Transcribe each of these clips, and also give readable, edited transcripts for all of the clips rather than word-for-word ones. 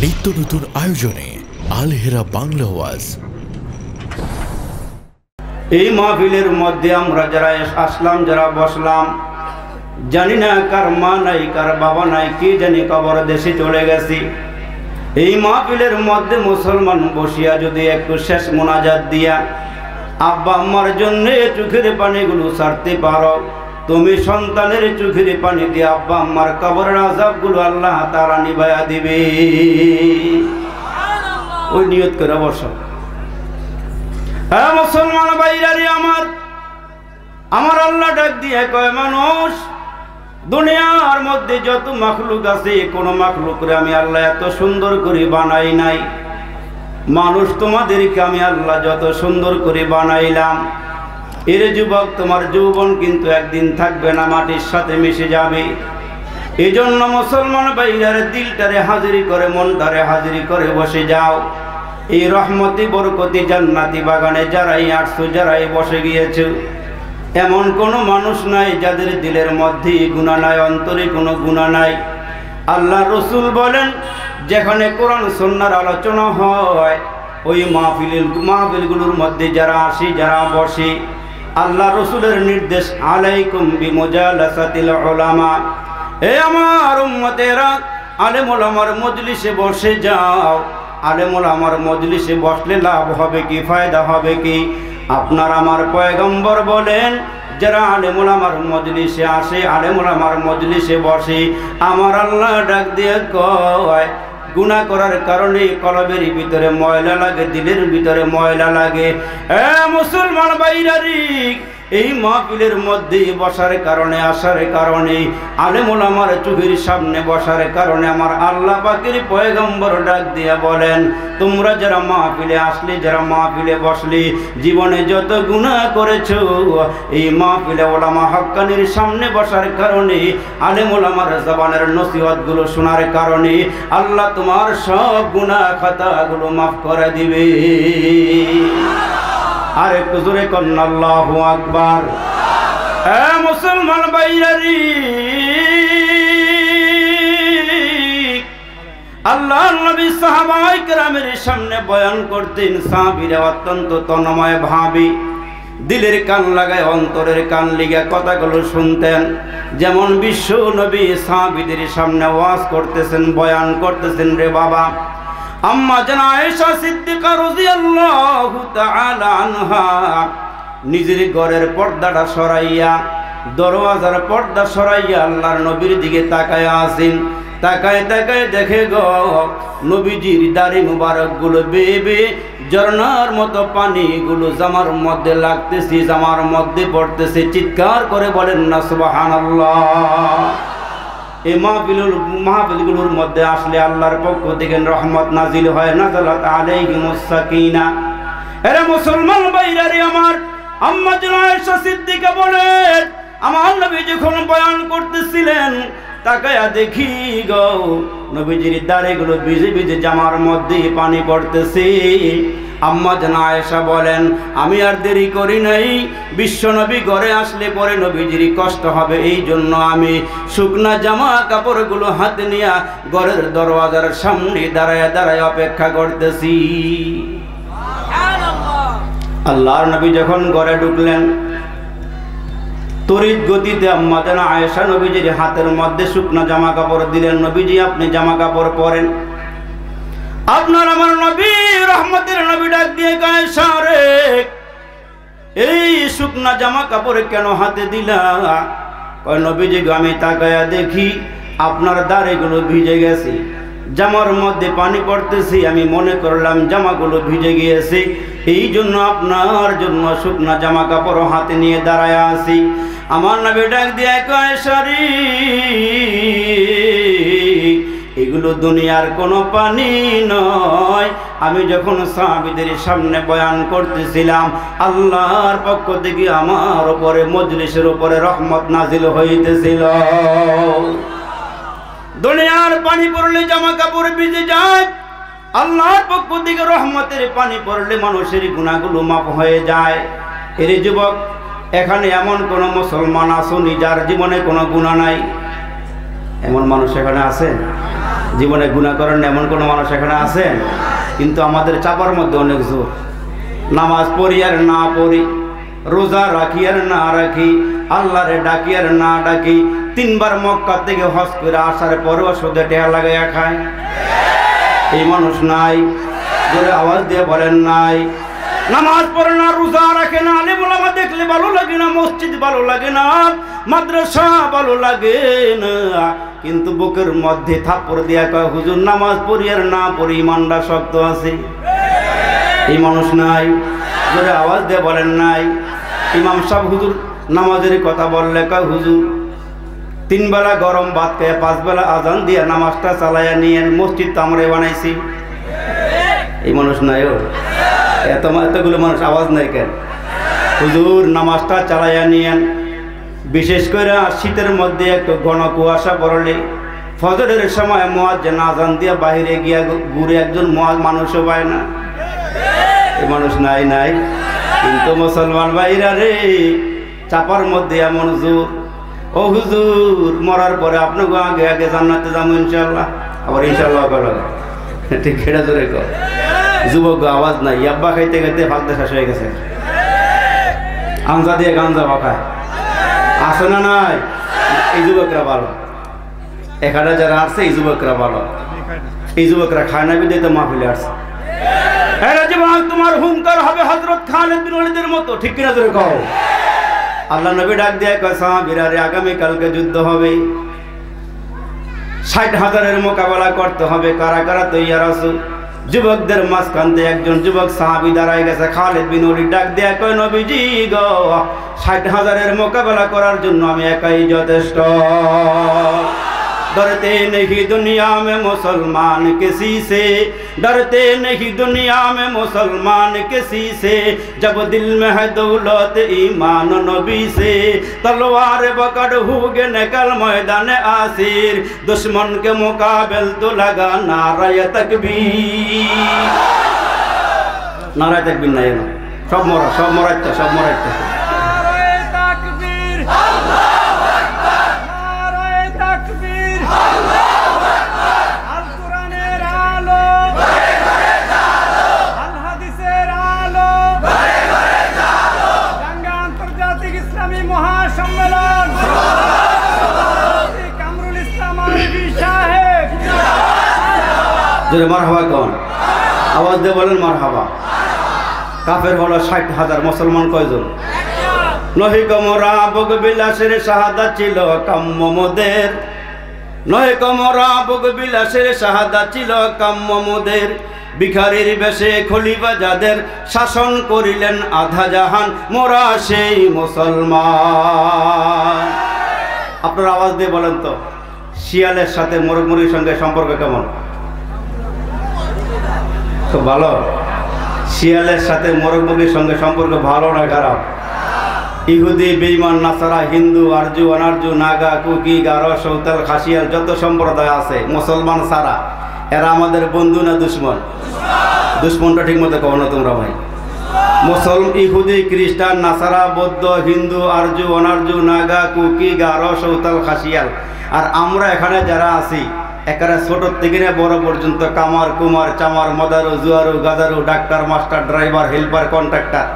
নিত্য নতুন আয়োজনে আল হেরা বাংলা ওয়াজ। এই মাহফিলের মধ্যে আমরা যারা আসলাম, যারা বসলাম, জানি না কার মা নাই, কার বাবা নাই, কি জানি কবর দেশে চলে গেছি। এই মাহফিলের মধ্যে মুসলমান বসিয়া যদি একটু শেষ মোনাজাত দিয়া আব্বা আম্মার জন্য চোখের পানিগুলো ছাড়তে পারো, তুমি সন্তানের চোখের পানি দিয়ে আব্বা আম্মার কবরের আযাবগুলো আল্লাহ তাআলা নিভাইয়া দিবে। ওই নিয়ত করে বসো। হ্যাঁ মুসলমান ভাইরারে আমার আল্লাহ ডাক দিয়ে কয়, মানুষ দুনিয়ার মধ্যে যত মাখলুক আছে, কোন মাখলুকরে আমি আল্লাহ এত সুন্দর করে বানাই নাই। মানুষ তোমাদেরকে আমি আল্লাহ যত সুন্দর করে বানাইলাম, এর যুবক তোমার যৌবন কিন্তু একদিন থাকবে না, মাটির সাথে মিশে যাবে। এই জন্য মুসলমান ভাইরারে দিলটারে হাজিরি করে, মনটারে হাজিরি করে বসে যাও। এই রহমতি বরকতি জান্নাতি বাগানে যারাই আসছো, যারাই বসে গিয়েছো, এমন কোনো মানুষ নাই যাদের দিলের মধ্যে গুনাহ নাই, অন্তরে কোনো গুনাহ নাই। আল্লাহ রসুল বলেন, যেখানে কোরআন সুন্নাহর আলোচনা হয়, ওই মাহফিলগুলোর মধ্যে যারা আসি, যারা বসে, আল্লাহ রসুলের নির্দেশ, আলাইকুম বিমুজালাসাতিল উলামা, হে আমার উম্মতেরা, আলেম ওলামার মজলিসে বসে যাও। আলেম ওলামার মজলিসে বসলে লাভ হবে কি, ফায়দা হবে কি? আপনার আমার পয়গম্বর বলেন, যারা আলেম ওলামার মজলিসে আসে, আলেম ওলামার মজলিসে বসে, আমার আল্লাহ ডাক দিয়ে কয়, গুনাহ করার কারণে কলবের ভিতরে ময়লা লাগে, দিলের ভিতরে ময়লা লাগে। মুসলমান ভাইরারি, এই মাহফিলের মধ্যে বসার কারণে, আসার কারণে, আলেম ওলামার চোখের সামনে বসার কারণে আমার আল্লাহ পাকের পয়গম্বর ডাক দিয়া বলেন, তোমরা যারা মাহফিলে আসলে, যারা মাহফিলে বসলে, জীবনে যত গুনাহ করেছো, এই মাহফিলে ওলামা হক্কানির সামনে বসার কারণে, আলেম ওলামার জবানের নসিহতগুলো শোনার কারণে আল্লাহ তোমার সব গুনাহ খাতাগুলো মাফ করে দিবে। আর একটু জোরে কন্যা আল্লাহু আকবার। মুসলমান ভাইরারি, আল্লাহর নবী সাহাবায়ে কেরামের সামনে বয়ান করতেন, সাহাবীরা অত্যন্ত তন্ময় ভাবে দিলের কান লাগায়, অন্তরের কান লিগা কথাগুলো শুনতেন। যেমন বিশ্ব নবী সাহাবীদের সামনে ওয়াজ করতেছেন, বয়ান করতেছেন, রে বাবা, আম্মা জান আয়েশা সিদ্দিকা রাদিয়াল্লাহু তাআলা আনহা নিজের ঘরের পর্দাটা সরাইয়া, দরওয়াজার পর্দা সরাইয়া আল্লাহর নবীর দিকে তাকায় আছেন। তাকায় তাকায় দেখে গো, নবীজির দাড়ি মুবারক গুলো বেয়ে বেয়ে ঝর্ণার মতো পানিগুলো জামার মধ্যে লাগতেছে, জামার মধ্যে পড়তেছে। চিৎকার করে বলেন না সুবহানাল্লাহ। এই মাহফিলগুলোর মধ্যে আসলে আল্লাহর পক্ষ থেকে রহমত নাজিল হয়, নাযালাত আলাইহিমুস সাকিনা। এরা মুসলমান ভাইরারে আমার, আম্মা জান আয়েশা সিদ্দিকা বলেন, আমার নবী যখন বয়ান করতেছিলেন, তাকায়া দেখি গো, নবীজির দাড়িগুলো ভিজে ভিজে জামার মধ্যে পানি পড়তেছে। আম্মা জান আয়েশা বলেন, আমি আর দেরি করি নাই, বিশ্ব নবী ঘরে আসলে পরে নবীজির কষ্ট হবে, এই জন্য আমি শুকনা জামা কাপড়গুলো হাতে নিয়ে ঘরের দরওয়াজার সামনে দাঁড়ায় দাঁড়ায় অপেক্ষা করতেছি। আল্লাহর নবী যখন ঘরে ঢুকলেন, তড়িৎ গতিতে আম্মা জান আয়েশা নবীজির হাতের মধ্যে শুকনা জামা কাপড় দিলেন, নবীজি আপনি জামা কাপড় পরেন। আপনার আমার নবী, রহমতের নবী ডাক দিয়ে কয়, আয়েশা রে, এই শুকনা জামা কাপড় কেন হাতে দিলা? কয়, নবীজি আমি তাকায়া দেখি আপনার দাড়িগুলো ভিজে গেছে, জামার মধ্যে পানি পড়তেছি, আমি মনে করলাম জামাগুলো ভিজে গিয়েছে, এই জন্য আপনার জন্য শুকনা জামা কাপড় হাতে নিয়ে দাঁড়ায় আছি। আমার নবী ডাক দিয়ে কয়, আয়েশা রে, এগুলো দুনিয়ার কোনো পানি নয়। আমি যখন সাহাবীদের সামনে বয়ান করতেছিলাম, আল্লাহর পক্ষ থেকে আমার উপরে, মজলিসের উপরে রহমত নাজিল হইতেছিল। দুনিয়ার পানি পড়লে জামা কাপড় ভিজে যায়, আল্লাহর পক্ষ থেকে রহমতের পানি পড়লে মানুষের গুনাহগুলো মাফ হয়ে যায়। এর যুবক, এখানে এমন কোন মুসলমান আসুনি যার জীবনে কোনো গুনাহ নাই? এমন মানুষ এখানে আছে? জীবনে গুনাহ করেন এমন কোনো মানুষ এখানে আছেন? কিন্তু আমাদের চাপার মধ্যে অনেক জোর। নামাজ পড়ি আর না পড়ি, রোজা রাখি আর না রাখি, আল্লাহরে ডাকি আর না ডাকি, 3 বার মক্কা থেকে হজ করে আসার পরেও সুদে টেহা লাগাইয়া খায়। এই মানুষ নাই? জোরে আওয়াজ দিয়ে বলেন নাই? নামাজ পড়ে না, রোজা রাখে না, আলেম ওলামা দেখলে ভালো লাগে না, মসজিদ ভালো লাগে না, মাদ্রাসা ভালো লাগে না, কিন্তু বুকের মধ্যে থাপ্পড় দিয়া কয় হুজুর নামাজ পড়ি আর না পড়ি ইমানটা শক্ত আছে। এই মানুষ নাই? জোরে আওয়াজ দিয়ে বলেন নাই? ইমাম সাহেব হুজুর নামাজের কথা বললে কয় হুজুর 3 বেলা গরম ভাত খেয়ে 5 বেলা আজান দিয়ে নামাজটা চালাইয়া নিয়েন, মসজিদ তো আমরাই বানাইছি। এই মানুষ নাই? ও এতগুলো মানুষ আওয়াজ নাই কেন? হুজুর নামাজটা চালাইয়া নিয়েন। বিশেষ করে শীতের মধ্যে একটু ঘন কুয়াশা পড়লে ফজরের সময় মুয়াজ্জিন আজান দিয়ে বাইরে গিয়া ঘুরে একজন মানুষও পায় না। এই মানুষ নাই? নাই? কিন্তু মুসলমান ভাইরা রে, চাপার মধ্যে এমন জোর। ও হুজুর মরার পরে আপনাকে আগে আগে জান্নাতে যাবো ইনশাল্লাহ। আবার ইনশাল্লাহ বলো, ঠিক এটা জোরে কর। যুবক আওয়াজ নাই, ইয়াব্বা খাইতে খাইতে ফাঁকতে শেষ হয়ে গেছে। আমজা দিয়ে গাঞ্জা বাখায় আসে না? নাই? এই যুবকরা ভালো, এখানে যারা আসছে এই যুবকরা ভালো। এই যুবকরা খায় না বিদায় তো মাহফিলে আসছে। তোমার হুঙ্কার হবে হযরত খালিদ বিন ওয়ালিদের মতো, ঠিক কিনা জোরে কও। আল্লাহ নবী ডাক দিয়ে কয় সাহাবীরা রে, আগামী কালকে যুদ্ধ হবে, 60,000-এর মোকাবেলা করতে হবে। কারা কারা তৈয়ার আছো? যুবকদের মাঝখান দিয়ে একজন যুবক সাহাবী দাঁড়ায় গেছে। খালিদ বিন ওয়ালিদ ডাক দিয়ে কয় নবীজি গো, 60,000-এর মোকাবেলা করার জন্য আমি একাই যথেষ্ট। डरते नहीं दुनिया में मुसलमान किसी से, डरते नहीं दुनिया में मुसलमान किसी से, जब दिल में है दौलत ईमान नबी से, तलवार पकड़ हुए निकल मैदान आसिर, दुश्मन के मुकाबिल तो लगा नारा तकबीर। नारा तकबीर नहीं ना, सब मोरा सब मोराइता सब मोराइता। জোরে মারহাবা কোন? আওয়াজ দিয়ে বলেন মারহাবা। কাফের হলো 60,000, মুসলমান কয়জন? নহি কমরা ভোগ বিলাসের শাহাদাত ছিল কাম্য মোদের, নহি কমরা ভোগ বিলাসের শাহাদাত ছিল কাম্য মোদের, ভিখারির বেশে খলিফা যাদের শাসন করিলেন আধা জাহান, মোরা সেই মুসলমান। আপনারা আওয়াজ দিয়ে বলেন তো, শিয়ালের সাথে মোরগ মুরগির সঙ্গে সম্পর্ক কেমন? খুব ভালো। শিয়ালের সাথে মোরগ মুরগির সঙ্গে সম্পর্ক ভালো না খারাপ? ইহুদি, বেঈমান, নাসারা, হিন্দু, আরজু, অনারজু, নাগা, কুকি, গারো, সৌতাল, খাসিয়াল যত সম্প্রদায় আছে মুসলমান সারা, এরা আমাদের বন্ধু না দুশ্মন? দুশ্মনটা ঠিক মতো কও না তোমরা ভাই। ইহুদি, খ্রিস্টান, নাসারা, বৌদ্ধ, হিন্দু, আরজু, অনারজু, নাগা, কুকি, গারো, সৌতাল, খাসিয়াল, আর আমরা এখানে যারা আছি একেবারে ছোট থেকে নিয়ে বড় পর্যন্ত, কামার, কুমার, চামার, মদারু, জুয়ারু, গাদারু, doctor, master, driver, helper, contractor,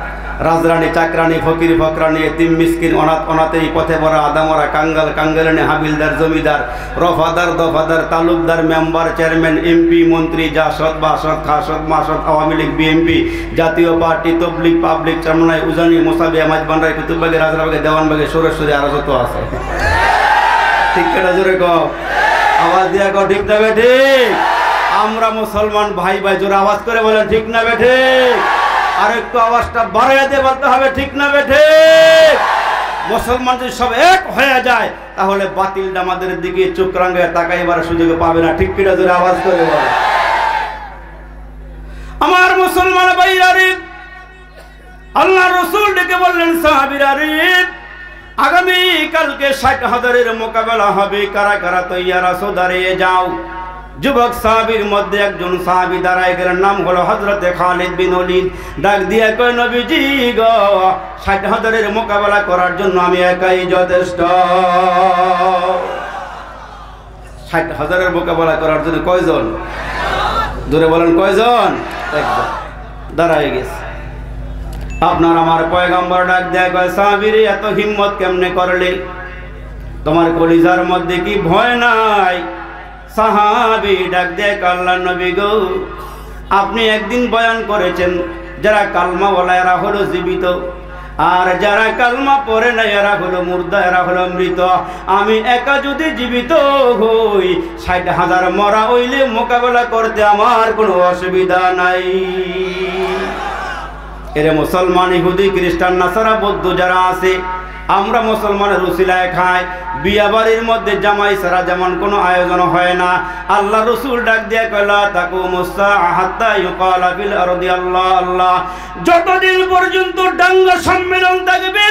রাজরানী, চাকরানি, ফকির, ফকরানি, এতিম, মিসকিন, অনাথ, অনাথেই, পথে পড়া, আদামরা, কাঙ্গাল, কাঙ্গালানি, হাবিলদার, জমিদার, রফাদার, দফাদার, তালুকদার, মেম্বার, চেয়ারম্যান, এমপি, মন্ত্রী, জাসদ, বাসদ, খাসদ, মাসদ, আওয়ামী লীগ, বিএমপি, জাতীয় পার্টি, তবলিগ, পাবলিক, চামনাই, উজানি, মোসাবিয়া, মাঝবান্ডারি, কুতুববাগে, রাজরাবাগে, দেওয়ানবাগে, সুরেশ্বরী, আরো যত আছে। ঠিক কেটা জোরে কও, আওয়াজ দিয়া কও, ঠিক না বেঠে? আমরা মুসলমান ভাই ভাই, জোরে আওয়াজ করে বলেন ঠিক না বেঠে? আর একটু আওয়াজটা বাড়াইয়া দিয়ে বলতে হবে ঠিক না বেঠে? মুসলমান যদি সব এক হয়ে যায় তাহলে বাতিলটা আমাদের দিকে চোখ রাঙায় তাকাইবার সুযোগ পাবে না। ঠিক কিনা জোরে আওয়াজ করে বলে। আমার মুসলমান ভাইরা রে, আল্লাহ রাসূল ডেকে বললেন সাহাবীরা রে, আগামী কালকে 60,000-এর মোকাবেলা হবে, কারা কারা তৈয়ার আছো দাঁড়িয়ে যাও। যুবক সাহাবীর মধ্যে একজন সাহাবী দাঁড়ায় গেলেন, নাম হলো হযরতে খালিদ বিন ওয়ালিদ। ডাক দিয়ে কয় নবীজি গো, 60,000-এর মোকাবেলা করার জন্য আমি একাই যথেষ্ট। 60,000-এর মোকাবেলা করার জন্য কয়জন? জোরে বলেন কয়জন? একজন। দাঁড়ায় গেছে। আপনার আমার পয়গম্বর ডাক দেয়, কয় সাহাবীরে এত হিম্মত কেমনে করলে? তোমার কলিজার মধ্যে কি ভয় নাই? সাহাবী ডাক দেয়, আল্লাহর নবী গো, আপনি একদিন বয়ান করেছেন যারা কালমা বলা এরা হলো জীবিত, আর যারা কালমা পড়ে না এরা হলো মুর্দা, এরা হলো মৃত। আমি একা যদি জীবিত হই 60,000 মরা হইলে মোকাবেলা করতে আমার কোনো অসুবিধা নাই। এরে মুসলমান, ইহুদি, খ্রিস্টান, নাসারা, বৌদ্ধ যারা আছে, আমরা মুসলমানের উসিলায় খাই। বিয়া বাড়ির মধ্যে জামাই ছাড়া যেমন কোনো আয়োজন হয় না। আল্লাহ রসুল ডাক দিয়ে কইলা তাকুমুস সাআ হাত্তা ইউকালা ফিল আরদি আল্লাহ আল্লাহ। যতদিন পর্যন্ত দাঙ্গা সম্মেলন থাকবে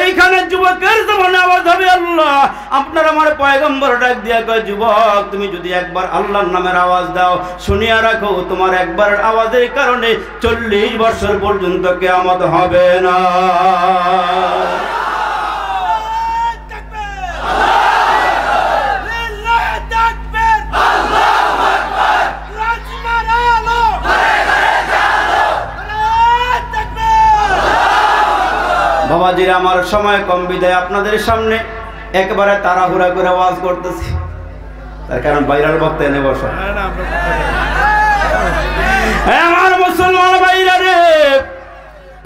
এইখানে যুবকের জবানে আওয়াজ হবে আল্লাহ। আপনার আমার পয়গম্বর ডাক দিয়া কয়, যুবক তুমি যদি একবার আল্লাহর নামের আওয়াজ দাও, শুনিয়া রাখো তোমার একবার আওয়াজের কারণে 40 বছর পর্যন্ত কিয়ামত হবে না। বাবাজিরা, আমার সময় কম বিদায় আপনাদের সামনে একবারে তাড়াহুড়া করে ওয়াজ করতেছি, তার কারণ বাইরের বক্তা এনে বসা। আমার মুসলমান ভাইরা রে,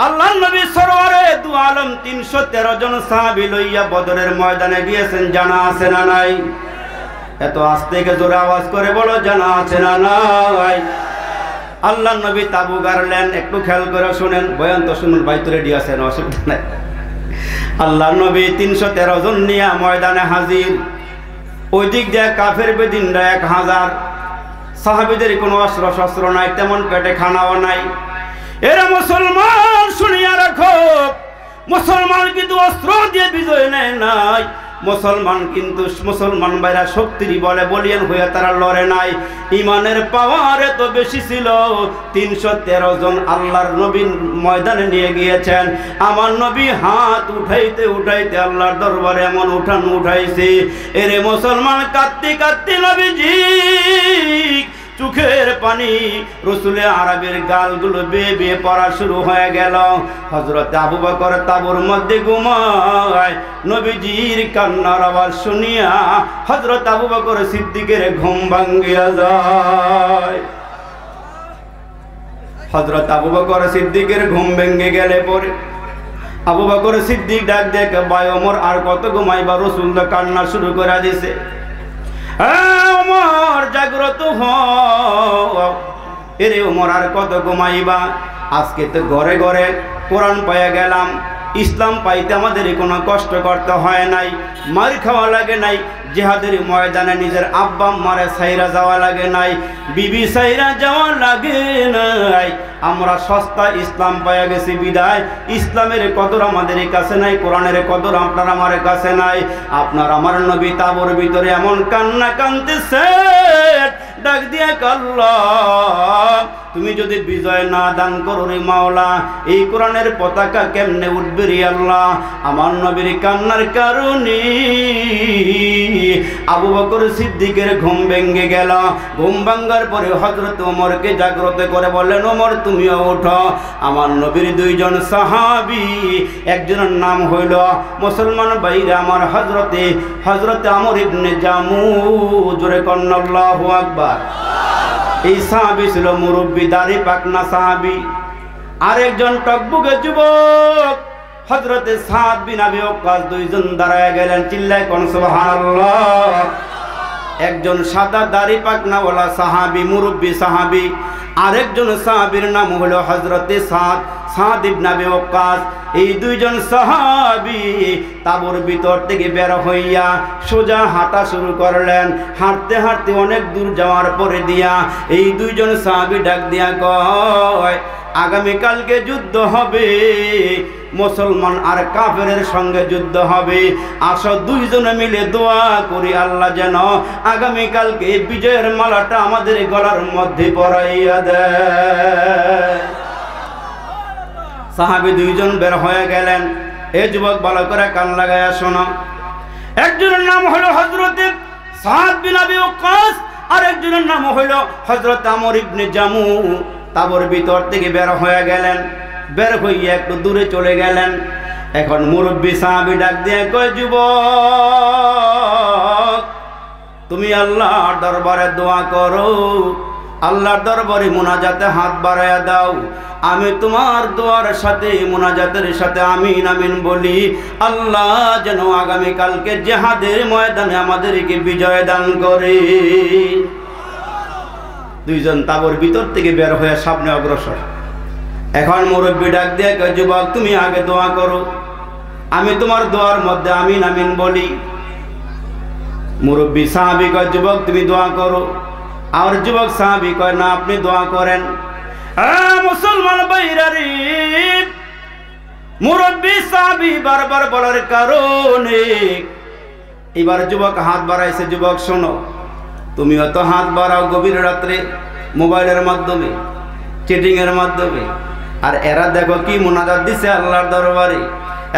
আল্লাহর নবী সরওয়ারে দু আলম 313 জন সাহাবী লইয়া বদরের ময়দানে গিয়েছেন, জানা আছে না নাই? এত আস্তে জোরে আওয়াজ করে বলো, জানা আছে না নাই? আল্লাহর নবী তাবু গাড়লেন, একটু খেয়াল করে শুনেন, বয়ান তো শুনুন, বাইরে রেডি আছেন, অসুবিধা নাই। আল্লাহর নবী 313 জন নিয়ে ময়দানে হাজির। ওই দিক দিয়ে কাফের বেদিনরা 1000। সাহাবীদের কোনো অস্ত্র শস্ত্র নাই, তেমন পেটে খানাও নাই। এরা মুসলমান, শুনিয়া রাখো, মুসলমান কিন্তু অস্ত্র দিয়ে বিজয় নেয় নাই। মুসলমান ভাইরা শক্তির বলে বলিয়ান হইয়া তারা লড়ে নাই। ইমানের পাওয়ার এত বেশি ছিল, 313 জন আল্লাহর নবী ময়দানে নিয়ে গিয়েছেন। আমার নবী হাত উঠাইতে উঠাইতে আল্লাহর দরবারে এমন উঠাইছে, এরে মুসলমান কাঁদতে কাঁদতে নবীজি চোখের পানি রসুলের আরবের গালগুলো বেয়ে বেয়ে পড়া শুরু হয়ে গেল। হযরত আবু বকর তাবুর মধ্যে ঘুমায়, নবীজির কান্নার আওয়াজ শুনিয়া হযরত আবু বকর সিদ্দিকের ঘুম ভাঙ্গিয়া যায়। হযরত আবু বকর সিদ্দিকের ঘুম ভেঙে গেলে পরে আবু বকর সিদ্দিক ডাক দেখে, ভাই ওমর আর কত ঘুমাইবা? রসুল তো কান্না শুরু করে দিছে। ওমর জাগ্রত হও, এরে ওমর আর কত ঘুমাইবা? আজকে তো ঘরে ঘরে কোরআন পাইয়া গেলাম, ইসলাম পাইতে আমাদের কোনো কষ্ট করতে হয় নাই, মার খাওয়া লাগে নাই, জিহাদের ময়দানে নিজের আব্বা মারে সাইরা যাওয়া লাগে নাই, বিবি সাইরা যাওয়া লাগে নাই। আমরা সস্তা ইসলাম পাইয়া গেছি বিদায় ইসলামের কদর আমাদের কাছে নাই, কোরআনের কদর আপনার আমার কাছে নাই। আপনার আমার নবী তাবুর ভিতরে এমন কান্না কাঁদতেছে, ডাক দিয়া আল্লাহ তুমি যদি বিজয় না দান করো রে মাওলা, এই কোরআনের পতাকা কেমনে উঠবে রে আল্লাহ? আমার নবীর কান্নার কারণে আবু বকর সিদ্দিকের ঘুম ভেঙে গেল। ঘুম ভাঙ্গার পরে হযরত ওমরকে জাগ্রত করে বললেন, ওমর তুমিও ওঠো। আমার নবীর 2 জন সাহাবী, একজনের নাম হইল মুসলমান ভাইরা আমার হযরতে আমর ইবনে জামু, জোরে কন্না আল্লাহু আকবার। এই সাহাবী ছিল মুরব্বী, দাড়ি পাকনা সাহাবী। আরেকজন টকবুকে যুবক হযরতে সাদ বিন আবি ওয়াক্কাস, 2 জন দাঁড়ায় গেলেন, চিল্লায় কোন সুবহানাল্লাহ। একজন সাদা দাড়ি পাকনাওয়ালা সাহাবী, মুরব্বী সাহাবী। আরেকজন সাহাবীর নাম হলো হযরতে সাদ ইবনে আবি ওয়াক্কাস। এই 2 জন সাহাবী তাবুর ভিতর থেকে বের হইয়া সোজা হাঁটা শুরু করলেন। হাঁটতে হাঁটতে অনেক দূর যাওয়ার পরে দিয়া এই 2 জন সাহাবী ডাক দিয়া কয়, আগামীকালকে যুদ্ধ হবে, মুসলমান আর কাফেরের সঙ্গে যুদ্ধ হবে। আসো 2 জনে মিলে দোয়া করি আল্লাহ যেন আগামীকালকে বিজয়ের মালাটা আমাদের গলার মধ্যে পরাইয়া দেয়। সাহাবী 2 জন বের হয়ে গেলেন। এ যুবক ভালো করে কান লাগায়া শোনো। একজনের নাম হলো হযরতে সাদ বিন আবি ওয়াক্কাস, আরেকজনের নাম হইল হযরত আমর ইবনে জামু। তাবর ভিতর থেকে বের হয়ে গেলেন, বের হইয়া একটু দূরে চলে গেলেন। এখন মুরব্বী সাহাবী ডাক দিয়ে কয়, যুবক তুমি আল্লাহর দরবারে দোয়া করো, আল্লাহর দরবারে মুনাজাতে হাত বাড়ায়া দাও। আমি তোমার দোয়ার সাথে মুনাজাতের সাথে আমিন আমিন বলি, আল্লাহ যেন আগামী কালকে জিহাদের ময়দানে আমাদেরকে বিজয় দান করে। দুইজন তাবর ভিতর থেকে বের হয়ে সামনে অগ্রসর। এখন মুরব্বী ডাক দিয়ে কয়, যুবক তুমি আগে দোয়া করো, আমি তোমার দোয়ার মধ্যে আমিন আমিন বলি। মুরব্বী সাহাবী কয়, যুবক তুমি দোয়া করো। আর যুবক সাহাবী কয়, না আপনি দোয়া করেন। মুসলমান ভাইরারে, মুরব্বী সাহাবী বারবার বলার কারণে এবার যুবক হাত বাড়াইছে। যুবক শোনো, তুমি হয়তো হাত বাড়াও গভীর রাত্রে মোবাইলের মাধ্যমে, চিটিং এর মাধ্যমে, আর এরা দেখো কি মুনাজাত দিছে আল্লাহর দরবারে।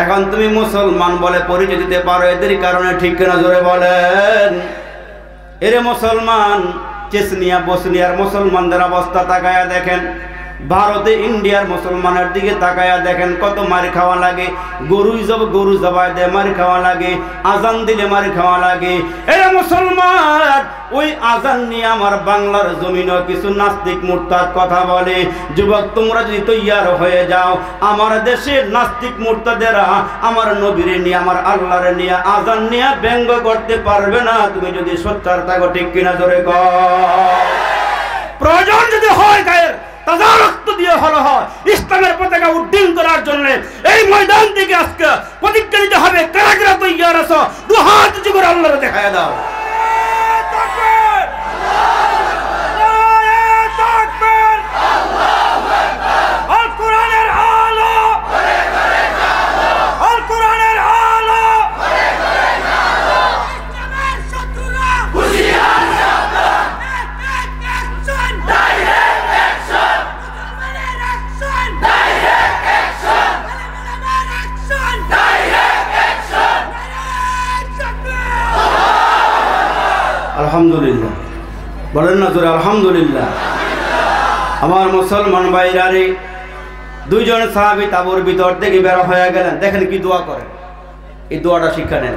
এখন তুমি মুসলমান বলে পরিচয় দিতে পারো এদের কারণে, ঠিক কিনা জোরে বলেন। এরে মুসলমান, চেচনিয়া বসনিয়ার মুসলমানদের অবস্থা তাকায়া দেখেন, ভারতে ইন্ডিয়ার মুসলমানের দিকে তাকায়া দেখেন কত মার খাওয়া লাগে। গরু জবাই দেয় মার খাওয়া লাগে, আজান দিলে মার খাওয়া লাগে। এরে মুসলমান, ওই আজান নিয়ে আমার বাংলার জমিনও কিছু নাস্তিক মুরতাদ কথা বলে। যুবক তোমরা যদি তৈয়ার হয়ে যাও, আমার দেশের নাস্তিক মুরতাদেরা আমার নবীরে নিয়ে, আমার আল্লাহরে নিয়ে, আজান নিয়ে ব্যঙ্গ করতে পারবে না। তুমি যদি সোচ্চার থাকো, ঠিক কিনা জোরে কর। প্রয়োজন যদি হয় গায়ের তাজা রক্ত দিয়ে হলো হয় ইসলামের পতাকা উড্ডীন করার জন্য এই ময়দান থেকে আজকে প্রতিজ্ঞা নিতে হবে। কারা কারা তৈয়ার আছো, দু হাত উঁচু করে আল্লাহরে দেখায় দাও। আলহামদুলিল্লাহ বলেন না জোরে আলহামদুলিল্লাহ। আমার মুসলমান ভাইরারে, দুইজন সাহাবী তাবুর ভিতর থেকে বের হয়ে গেলেন। দেখেন কি দোয়া করেন, এই দোয়াটা শিক্ষা নেন।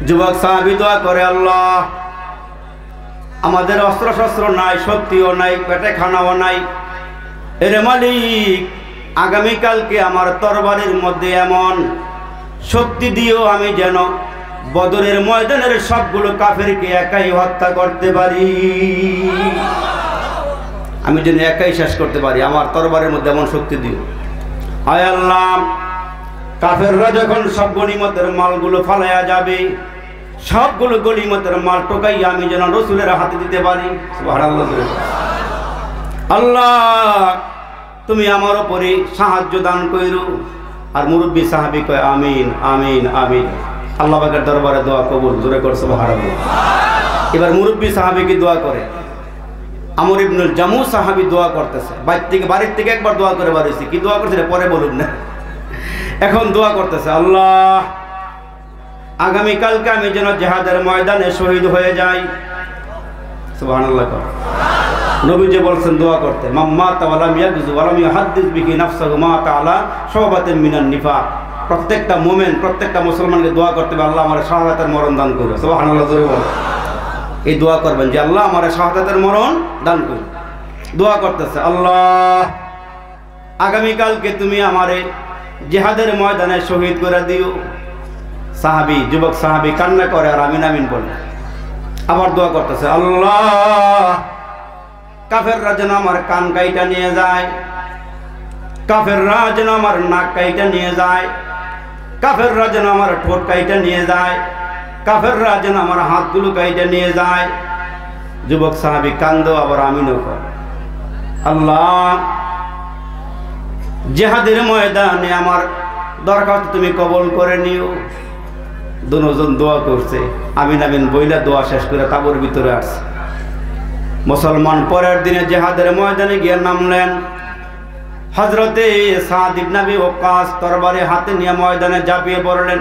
যুবক সাহাবী দোয়া করে, আল্লাহ আমাদের অস্ত্র শস্ত্র নাই, শক্তিও নাই, পেটে খানাও নাই। এরে মালিক, আগামীকালকে আমার তরবারির মধ্যে এমন শক্তি দিও আমি যেন বদরের ময়দানের সবগুলো কাফেরকে একাই হত্যা করতে পারি, আমি যেন একাই শেষ করতে পারি। আমার তরবারের মধ্যে এমন শক্তি দিও। হায় আল্লাহ, কাফেররা যখন সব গনিমতের মালগুলো ফালাইয়া যাবে, সবগুলো গনিমতের মাল টোকাই আমি যেন রাসূলের হাতে দিতে পারি। সুবহানাল্লাহ। আল্লাহ তুমি আমার উপরে সাহায্য দান কইরো। আর মুরব্বী সাহাবী কয়, আমিন আমিন আমিন। আল্লাহ পাকের দরবারে দোয়া কবুল, জোরে করে সুবহানাল্লাহ। এবার মুরব্বী সাহাবী কি দোয়া করে, আমর ইবনুল জামু সাহাবী দোয়া করতেছে। বাড়ির থেকে একবার দোয়া করে বাড়িয়েছি, কি দোয়া করছে পরে বলুন না। এখন দোয়া করতেছে, আল্লাহ আগামীকালকে আমি যেন জিহাদের ময়দানে শহীদ হয়ে যাই। সুবহানাল্লাহ। নবীজি বলছেন দোয়া করতে, মাম্মাতা ওয়ালাম ইয়াগজু ওয়ালাম ইউহাদ্দিস বিহি নাফসাহু মা তাআলা শাওবাতান মিনান নিফাক। প্রত্যেকটা মুমিন, প্রত্যেকটা মুসলমানকে দোয়া করতে হবে, আল্লাহ আমার শাহাদাতের মরণ দান করো। সুবহানাল্লাহ। এই দোয়া করবেন যে আল্লাহ আমার শাহাদাতের মরণ দান করো। দোয়া করতেছে, আল্লাহ আগামীকালকে তুমি আমারে জিহাদের ময়দানে শহীদ করে দিও। সাহাবী, যুবক সাহাবী কান্না করে আর আমিন আমিন বলে। আবার দোয়া করতেছে, আল্লাহ কাফেররা যেন আমার কান কাইটা নিয়ে যায়, কাফেররা যেন আমার নাক কাইটা নিয়ে যায়, কাফেররা যেন আমার ঠোঁট কাইটা নিয়ে যায়, কাফেররা যেন আমার হাতগুলো কাইটা নিয়ে যায়। যুবক সাহাবী কান্দো, আবার আমিনও করে। আল্লাহ জিহাদের ময়দানে আমার দরখাস্ত তুমি কবুল করে নিও। দুজন দোয়া করছে, আমিন আমিন বইলা দোয়া শেষ করে তাবুর ভিতরে আসছে। মুসলমান পরের দিনে জিহাদের ময়দানে গিয়ে নামলেন। হযরতে সাদ ইবনে আবি ওয়াক্কাস তরবারি হাতে নিয়ে ময়দানে ঝাঁপিয়ে পড়লেন।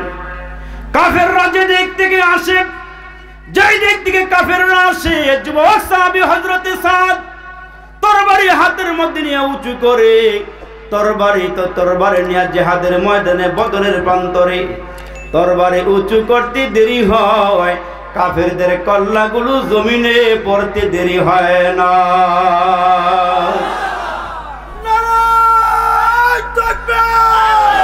কাফেররা যে দিক থেকে আসে, যেই দিক থেকে কাফেররা আসে, যুবক সাহাবী হযরতে সাদ তরবারি হাতের মধ্যে নিয়ে উঁচু করে তরবারি নিয়ে জিহাদের ময়দানে বদরের প্রান্তরে তরবারি উঁচু করতে দেরি হয়, কাফেরদের কল্লাগুলো জমিনে পড়তে দেরি হয় না। নারায়ে তাকবীর,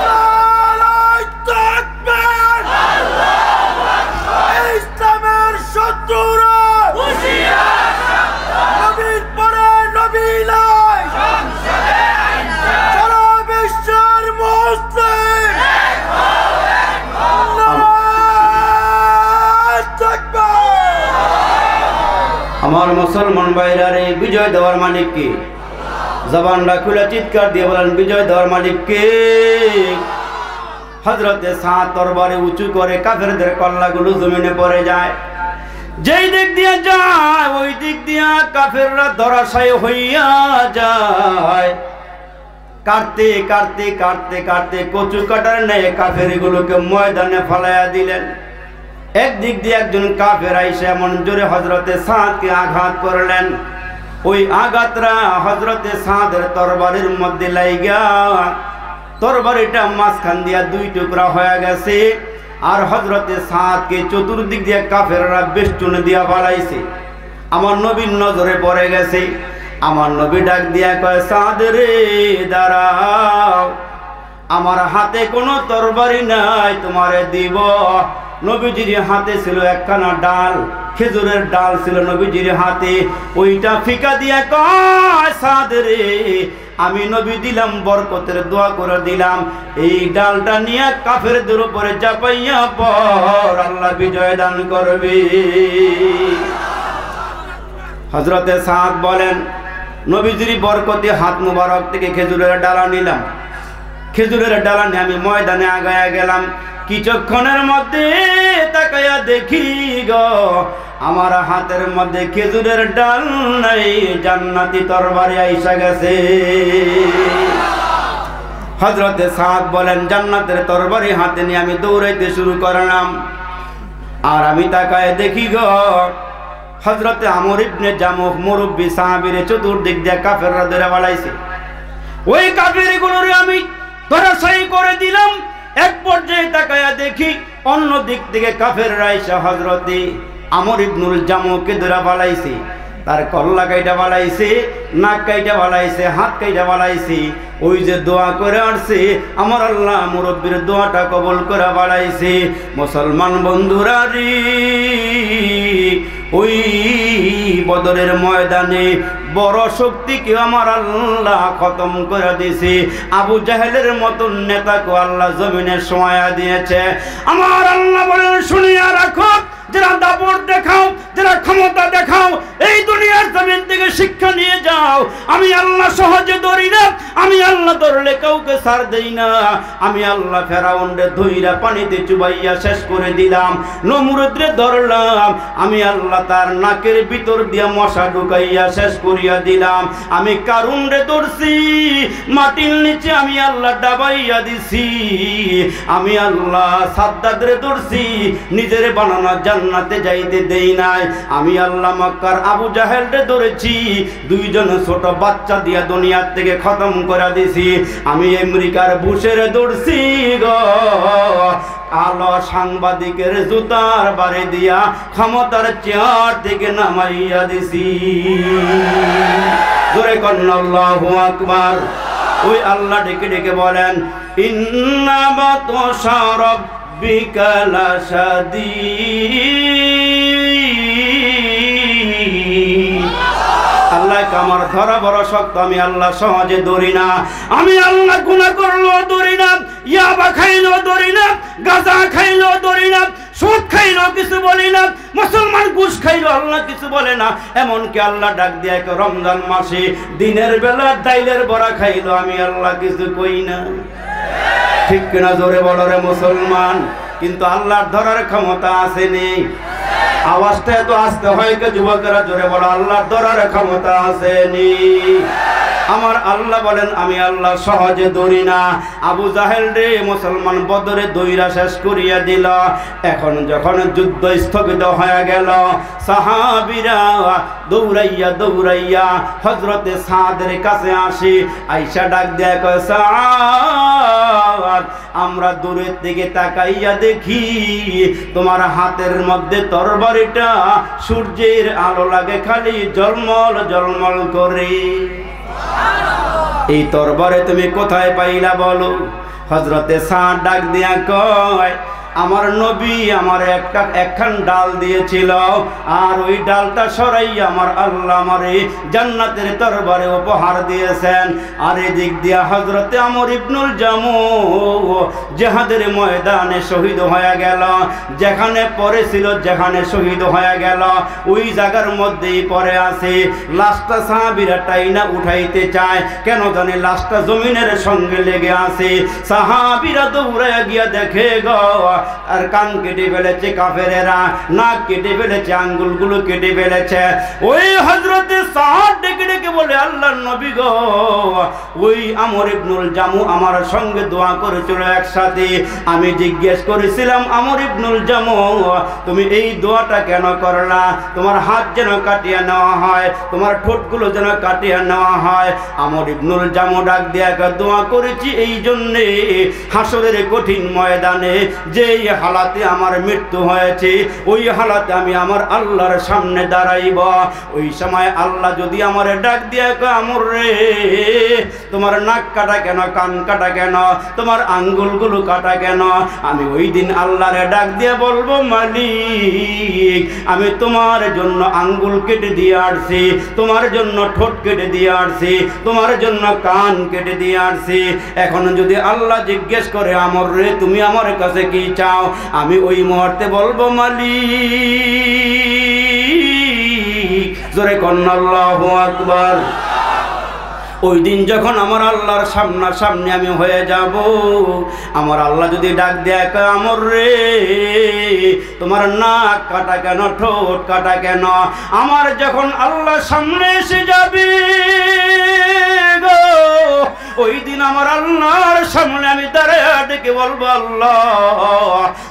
নারায়ে তাকবীর। ইসলামের শত্রুরা হুঁশিয়ার, নবীর পরে নবী নাই, সারা বিশ্বের মুসলিম আমার মুসলমান ভাইরারে, বিজয় দেওয়ার মালিক কে? জবানটা খুলে চিৎকার দিয়ে বলেন, বিজয় দেওয়ার মালিক কে? হযরতে সাদ তরবারি উঁচু করে কাফেরদের কল্লাগুলো জমিনে পড়ে যায়। যেই দিক দিয়ে যায় ওই দিক দিয়া কাফেররা ধরাশায়ী হইয়া যায়। কাটতে কাটতে কাটতে কাটতে কচু কাটার ন্যায় কাফেরগুলোকে ময়দানে ফালাইয়া দিলেন। একদিক দিয়ে একজন কাফের আইসা এমন জোরে হযরতে সাদকে আঘাত করলেন, ওই আঘাতরা হযরতে সাদের তরবারির মধ্যে লাইগা তরবারিটা মাঝখান দিয়া দুই টুকরা হয়ে গেছে। আর হযরতে সাদকে চতুর্দিক দিয়ে কাফেররা বেষ্টন দিয়া ফালাইছে। আমার নবীর নজরে পড়ে গেছে। আমার নবী ডাক দিয়া কয়, সাদ রে দাঁড়াও, আমার হাতে কোনো তরবারি নাই, তোমারে দিব। নবীজির হাতে ছিল একখানা ডাল, খেজুরের ডাল ছিল নবীজির হাতে। ওইটা ফিকা দিয়া কয়, সাদ রে আমি নবী দিলাম, বরকতের দোয়া করে দিলাম, এই ডালটা নিয়ে কাফেরদের উপরে চাপাইয়া পর, আল্লাহ বিজয় দান করবে। হযরতে সাদ বলেন, নবীজির বরকতে হাত মুবারক থেকে খেজুরের ডালা নিলাম। খেজুরের ডালা নিয়ে আমি ময়দানে আগায়া গেলাম। কিছুক্ষণের মধ্যে তাকায়া দেখি গো, আমার হাতের মধ্যে খেজুরের ডাল নাই, জান্নাতি তরবারি আইসা গেছে। হযরতে সাদ বলেন, জান্নাতের তরবারি হাতে নিয়ে আমি দৌড়াইতে শুরু করলাম। আর আমি তাকায় দেখি গো, হযরতে আমর ইবনে জামুহ মুরব্বী সাহাবীর চতুর্দিক দিয়ে কাফেররা ধরে বাড়াইছে। ওই কাফেরগুলোরে আমি ধরাশায়ী করে দিলাম। এক পর্যায়ে তাকায়া দেখি অন্য দিক থেকে কাফেররা এসে হযরতে আমর ইবনুল জামুহকে ধরে বাড়াইছে। তার কল্লা কাইটা বাড়াইছে, নাক কাইটা বাড়াইছে, হাত কাইটা বাড়াইছে। ওই যে দোয়া করে আসছে, আমার আল্লাহ মুরব্বীর দোয়াটা কবুল করে বাড়াইছে। মুসলমান বন্ধুরা রে, ওই বদরের ময়দানে বড় শক্তিকে আমার আল্লাহ খতম করে দিয়েছে। আবু জাহেলের মতন নেতাকে আল্লাহ জমিনে শোয়া দিয়েছে। আমার আল্লাহ বলেন, শুনিয়া রাখো, যারা দাপট দেখাও, যারা ক্ষমতা দেখাও, এই দুনিয়ার জমিন থেকে শিক্ষা নিয়ে যাও। আমি আল্লাহ সহজে ধরি না, আমি আল্লাহ ধরলে কাউকে ছাড় দেই না। আমি আল্লাহ ফেরাউনরে ধইরা পানিতে চুবাইয়া শেষ করে দিলাম। নমরুদরে ধরলাম, আমি আল্লাহ তার নাকের ভিতর দিয়া মশা ঢুকাইয়া শেষ করিয়া দিলাম। আমি কারুনরে ধরছি, মাটির নিচে আমি আল্লাহ ডাবাইয়া দিছি। আমি আল্লাহ সাদ্দাদরে ধরছি, নিজের বানানো জান্নাতে যাইতে দেই নাই। আমি আল্লাহ মক্কার আবু জাহেলরে ধরেছি, দুইজন ছোট বাচ্চা দিয়া দুনিয়ার থেকে খতম করে দিছি। আমি আমেরিকার বুশের ধরছি গো, কালো সাংবাদিকের জুতার বাড়ি দিয়া ক্ষমতার চেয়ার থেকে নামাইয়া দিছি। জোরে কন্না আল্লাহু আকবার। ওই আল্লাহ ডেকে ডেকে বলেন, ইন্না বাতশা রাব্বিকা লাশাদীদ। আল্লাহ আমার ধরা বড় শক্ত, আমি আল্লাহ সহজে ধরি না। আমি আল্লাহ গুনাহ করলেও ধরি না, ইয়াবা খাইলেও ধরি না, গাঁজা খাইলেও ধরি না, সুদ খাইলেও কিছু বলি না, মুসলমান ঘুষ খাইলেও আল্লাহ কিছু বলে না। এমনকি আল্লাহ ডাক দিয়ে রমজান মাসে দিনের বেলা ডাইলের বড়া খাইলেও আমি আল্লাহ কিছু কই না। ঠিক কিনা? জোরে বলো রে মুসলমান। কিন্তু আল্লাহর ধরার ক্ষমতা আছে নেই? আওয়াজটা এত আসতে হয় কে যুবকেরা? জোরে বলো, আল্লাহর ধরার ক্ষমতা আছে নেই? আমার আল্লাহ বলেন আমি আল্লাহ সহজে ধরি না। আবু জাহেল রে মুসলমান বদরে দইরা শেষ করিয়া দিল। এখন যখন যুদ্ধ স্থগিত হয়ে গেল, সাহাবীরা দৌড়াইয়া দৌড়াইয়া হযরতে সাদের কাছে আসি। আয়েশা ডাক দেয়া কয়, সাদ, আমরা দূরের দিকে তাকাইয়া দেখি তোমার হাতের মধ্যে তরবারিটা সূর্যের আলো লাগে খালি ঝলমল ঝলমল করে। এই তরবারে তুমি কোথায় পাইলা বলো? হযরতে সাদ ডাক দিয়া কয়, আমার নবী আমার একখান ডাল দিয়েছিল, আর ওই ডালটা সরাইয়া আমার আল্লাহ আমারে জান্নাতের তরবারে উপহার দিয়েছেন। আর এদিক দিয়া হযরতে আমর ইবনুল জামু জিহাদের ময়দানে শহীদ হয়ে গেল। যেখানে পড়েছিল, যেখানে শহীদ হয়ে গেল, ওই জায়গার মধ্যেই পড়ে আছে। লাশটা সাহাবীরা টাইনা উঠাইতে চায়, কেন জানি লাশটা জমিনের সঙ্গে লেগে আছে। সাহাবীরা দৌড়াইয়া গিয়া দেখে গো, আর কান কেটে ফেলেছে কাফেরেরা, নাক কেটে ফেলেছে, আঙ্গুলগুলো কেটে ফেলেছে। ওই হযরতে সাদ ডেকে ডেকে বলে, আল্লাহর নবী গো, ওই আমর ইবনুল জামু আমার সঙ্গে দোয়া করেছিল একসাথে। আমি জিজ্ঞেস করেছিলাম, আমর ইবনুল জামু তুমি এই দোয়াটা কেন করলা? তোমার হাত যেন কাটিয়ে নেওয়া হয়, তোমার ঠোঁটগুলো যেন কাটিয়ে নেওয়া হয়। আমর ইবনুল জামু ডাক দিয়া দোয়া করেছি এই জন্যে, হাসরের কঠিন ময়দানে যেই হালাতে আমার মৃত্যু হয়েছে, ওই হালাতে আমি আমার আল্লাহর সামনে দাঁড়াইব। ওই সময় আল্লাহ যদি আমার ডাক দিয়া কয়, আমর রে, তোমার নাক কাটা কেন, কান কাটা কেন, তোমার আঙ্গুলগুলো কাটা কেন? আমি ওই দিন আল্লাহরে ডাক দিয়ে বলবো, মালিক, আমি তোমার জন্য আঙ্গুল কেটে দিয়ে আসছি, তোমার জন্য ঠোঁট কেটে দিয়ে আসছি, তোমার জন্য কান কেটে দিয়ে আসছি। এখন যদি আল্লাহ জিজ্ঞেস করে, আমর রে, তুমি আমার কাছে কি চাও? আমি ওই মুহূর্তে বলবো, মালিক। জোরে কন্না আল্লাহু আকবার। ওই দিন যখন আমার আল্লাহর সামনাসামনি আমি হয়ে যাব, আমার আল্লাহ যদি ডাক দেয়, আমর রে, তোমার নাক কাটা কেন, ঠোঁট কাটা কেন? আমার যখন আল্লাহ সামনে এসে যাবে গো, ওই দিন আমার আল্লাহর সামনে আমি দাঁড়ায় ডেকে বলবো, আল্লাহ,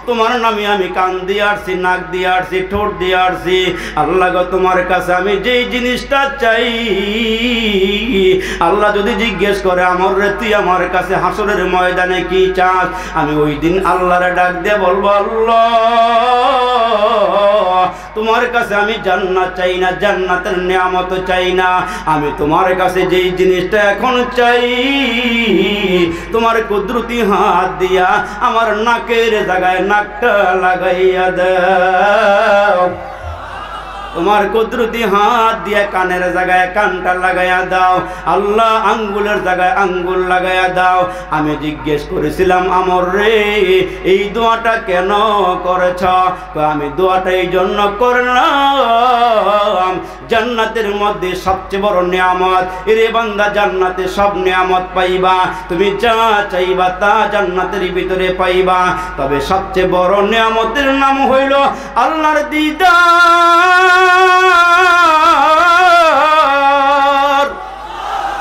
তোমার নামে আমি কান দিয়ে আসছি, নাক দিয়ে আসছি, ঠোঁট দিয়ে আসছি। আল্লাহ গো, তোমার কাছে আমি যেই জিনিসটা চাই, আল্লাহ যদি জিজ্ঞেস করে, আমর রে, তুই আমার কাছে হাসরের ময়দানে কি চাস? আমি ওই দিন আল্লাহরে ডাক দিয়ে বলবো, আল্লাহ, তোমার কাছে আমি জান্নাত চাই না, জান্নাতের নিয়ামত চাই না। আমি তোমার কাছে যেই জিনিসটা এখন চাই, তোমার কুদরতি হাত দিয়া আমার নাকের জায়গায় নাকটা লাগাইয়া দাও, তোমার কুদরতি হাত দিয়ে কানের জায়গায় কানটা লাগাইয়া দাও, আল্লাহ আঙ্গুলের জায়গায় আঙ্গুল লাগাইয়া দাও। আমি জিজ্ঞেস করেছিলাম, আমর রে, এই দোয়াটা কেন করেছ? আমি দোয়াটা এই জন্য করলাম, জান্নাতের মধ্যে সবচেয়ে বড় নিয়ামত, এরে বান্দা, জান্নাতে সব নিয়ামত পাইবা, তুমি যা চাইবা তা জান্নাতের ভিতরে পাইবা। তবে সবচেয়ে বড় নিয়ামতের নাম হইল আল্লাহর দিদার।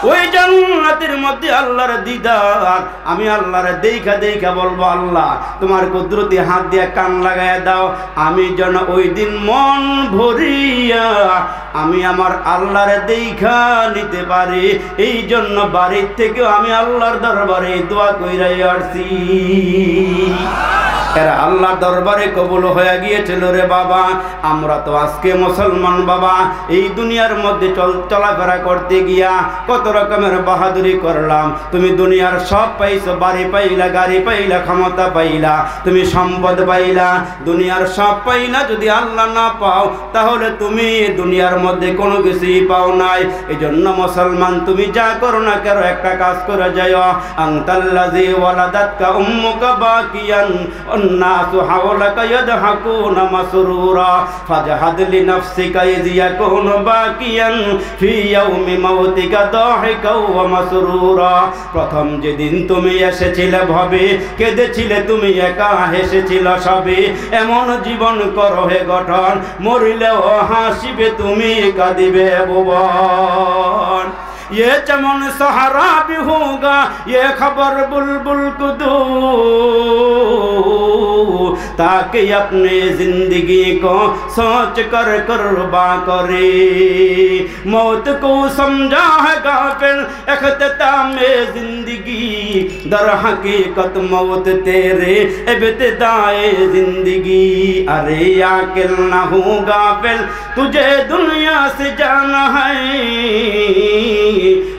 ওই জান্নাতের মধ্যে আল্লাহর দিদার। আমি আল্লাহর দেখা দেখা বলবো, আল্লাহ, তোমার কুদরতি হাত দিয়ে কান লাগাইয়া দাও, আমি যেন ওই দিন মন ভরিয়া আমি আমার আল্লাহর দেখা নিতে পারি। এই জন্য বাড়ির থেকেও আমি আল্লাহর দরবারে দোয়া কইরাই আসছি। এরা আল্লাহ দরবারে কবুল হয়ে গিয়েছিল রে বাবা। আমরা তো আজকে মুসলমান বাবা, এই দুনিয়ার মধ্যে চলাফেরা করতে গিয়া কত রকমের বাহাদুরি করলাম। তুমি দুনিয়ার সব পাইছো, বাড়ি পাইলা, গাড়ি পাইলা, ক্ষমতা পাইলা, তুমি সম্পদ পাইলা, দুনিয়ার সব পাইলা। যদি আল্লাহ না পাও তাহলে তুমি দুনিয়ার মধ্যে কোনো কিছুই পাও নাই। এই জন্য মুসলমান, তুমি যা করো না কেন, একটা কাজ করে যাও, আনতাল্লাযী ওয়ালাদাতকা উম্মুকা বাকিয়ান الناس حولك يضحكون مسرورا فاجهد لنفسك إذ يكون باكيا في يوم موتك ضاحكا ومسرورا। প্রথম যেদিন তুমি এসেছিলে ভবে, কেঁদেছিলে তুমি একা, হেসেছিল সবে, এমন জীবন করো হে গঠন, মরিলেও হাসিবে তুমি, কাঁদিবে ভুবন। ये चमन सहारा भी होगा, ये खबर बुलबुल को दो, ताकि अपने जिंदगी को सोच कर कुर्बा करे। मौत को समझा है गाफिल इख्तिताम जिंदगी, दर हकीकत मौत तेरे इब्तिदाए जिंदगी। अरे आकिल ना हो गाफिल, तुझे दुनिया से जाना है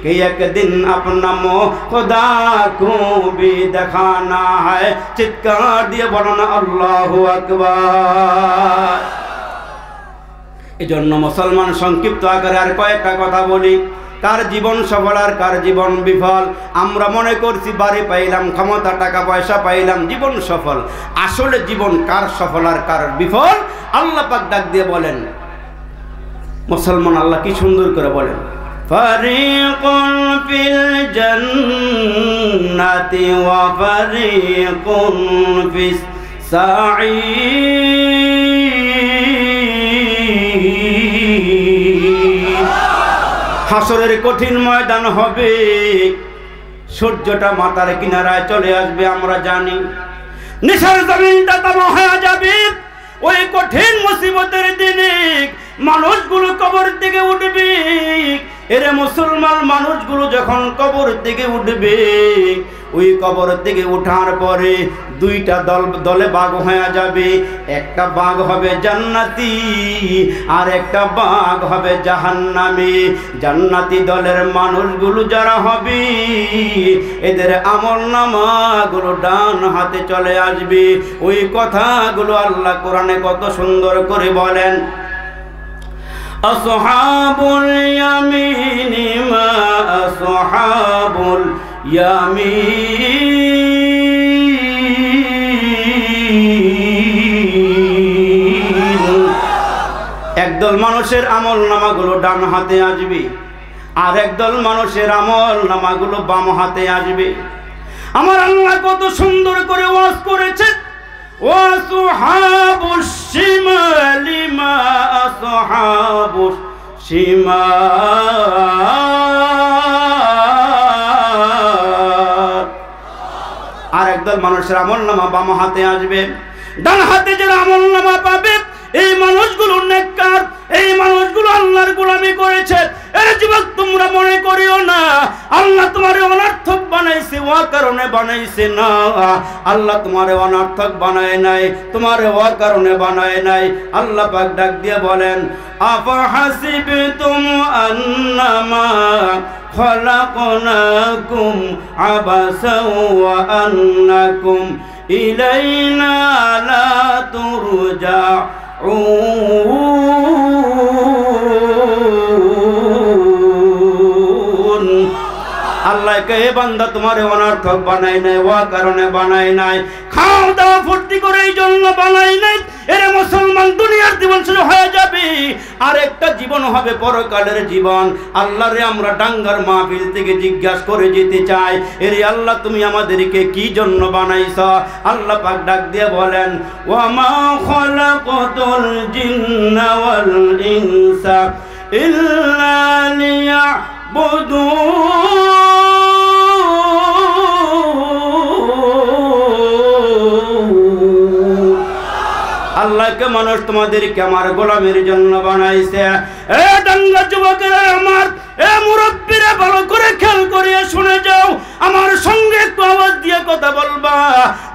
कि एक दिन अपना मोह खुदा को भी दिखाना है। चित्कार দিয়ে বলো না আল্লাহু আকবার। এজন্য মুসলমান সংক্ষিপ্ত আকারে আর কয়েকটা কথা বলি। কার জীবন সফল আর কার জীবন বিফল। আমরা মনে করছি বাড়ি পাইলাম, ক্ষমতা, টাকা পয়সা পাইলাম, জীবন সফল। আসলে জীবন কার সফল আর কার বিফল আল্লাহ পাক ডাক দিয়ে বলেন। মুসলমান আল্লাহ কি সুন্দর করে বলেন, ফারিকুন ফিল জান্নাতি ওয়া ফারিকুন ফিস সাঈর। হাসরের কঠিন ময়দান হবে, সূর্যটা মাথার কিনারায় চলে আসবে আমরা জানি, নিশার জমিনটা তামা হয়ে যাবে। ওই কঠিন মুসিবতের দিনে মানুষগুলো কবর থেকে উঠবে। এরে মুসলমান, মানুষগুলো যখন কবর থেকে উঠবে, ওই কবর থেকে উঠার পরে দুইটা দলে ভাগ হয়ে যাবে। একটা ভাগ হবে জান্নাতি আর একটা ভাগ হবে জাহান্নামী। জান্নাতি দলের মানুষগুলো যারা হবে, এদের আমলনামাগুলো ডান হাতে চলে আসবে। ওই কথাগুলো আল্লাহ কোরআনে কত সুন্দর করে বলেন, আসহাবুল ইয়ামিনি মা আসহাবুল ইয়ামিন। একদল মানুষের আমলনামাগুলো ডান হাতে আসবে, আর একদল মানুষের আমলনামাগুলো বাম হাতে আসবে। আমার আল্লাহ কত সুন্দর করে ওয়াজ করেছেন, ওয়াসহাবুশ শিমালি মা আসহাবুশ শিমাল। আর একদল মানুষের আমলনামা বাম হাতে আসবে। ডান হাতে যারা আমলনামা পাবে, এই মানুষগুলো নেককার, এই মানুষগুলো আল্লাহর গোলামি করেছে। এর যুবক, তোমরা মনে করিও না আল্লাহ তোমারে অনর্থক বানাইছে, ও কারণে বানাইছে না। আল্লাহ তোমারে অনর্থক বানায় নাই, তোমারে ও কারণে বানায় নাই। আল্লাহ পাক ডাক দিয়ে বলেন, আফাহাসিবতুম আন্নামা খলাকনাকুম আবাসাও ওয়া আন্নাকুম ইলাইনা লা তুরজাউন। আল্লাহ কে বান্দা তোমারে অনর্থক বানাই নাই, ও কারণে বানাই নাই, খাও দাও ফুর্তি করে এই জন্য বানাই নাই। এরে মুসলমান, দুনিয়ার জীবন শুরু হয়ে যাবে, আর একটা জীবন হবে পরকালের জীবন। আল্লাহরে আমরা ডাঙ্গার মাহফিল থেকে জিজ্ঞাসা করে যেতে চাই, এরে আল্লাহ তুমি আমাদেরকে কি জন্য বানাইছ? আল্লাহ পাক ডাক দিয়ে বলেন, ওয়া মা খালাকাতুল জিন্না ওয়াল ইনসা ইল্লা লিয়াবুদুন। আল্লাহকে মানুষ তোমাদেরকে আমার গোলামের জন্য বানাইছে। এ ডাঙ্গা যুবকেরা আমার, এ মুরব্বীরা ভালো করে খেয়াল করিয়া শুনে যাও, আমার সঙ্গে একটু আওয়াজ দিয়ে কথা বলবা।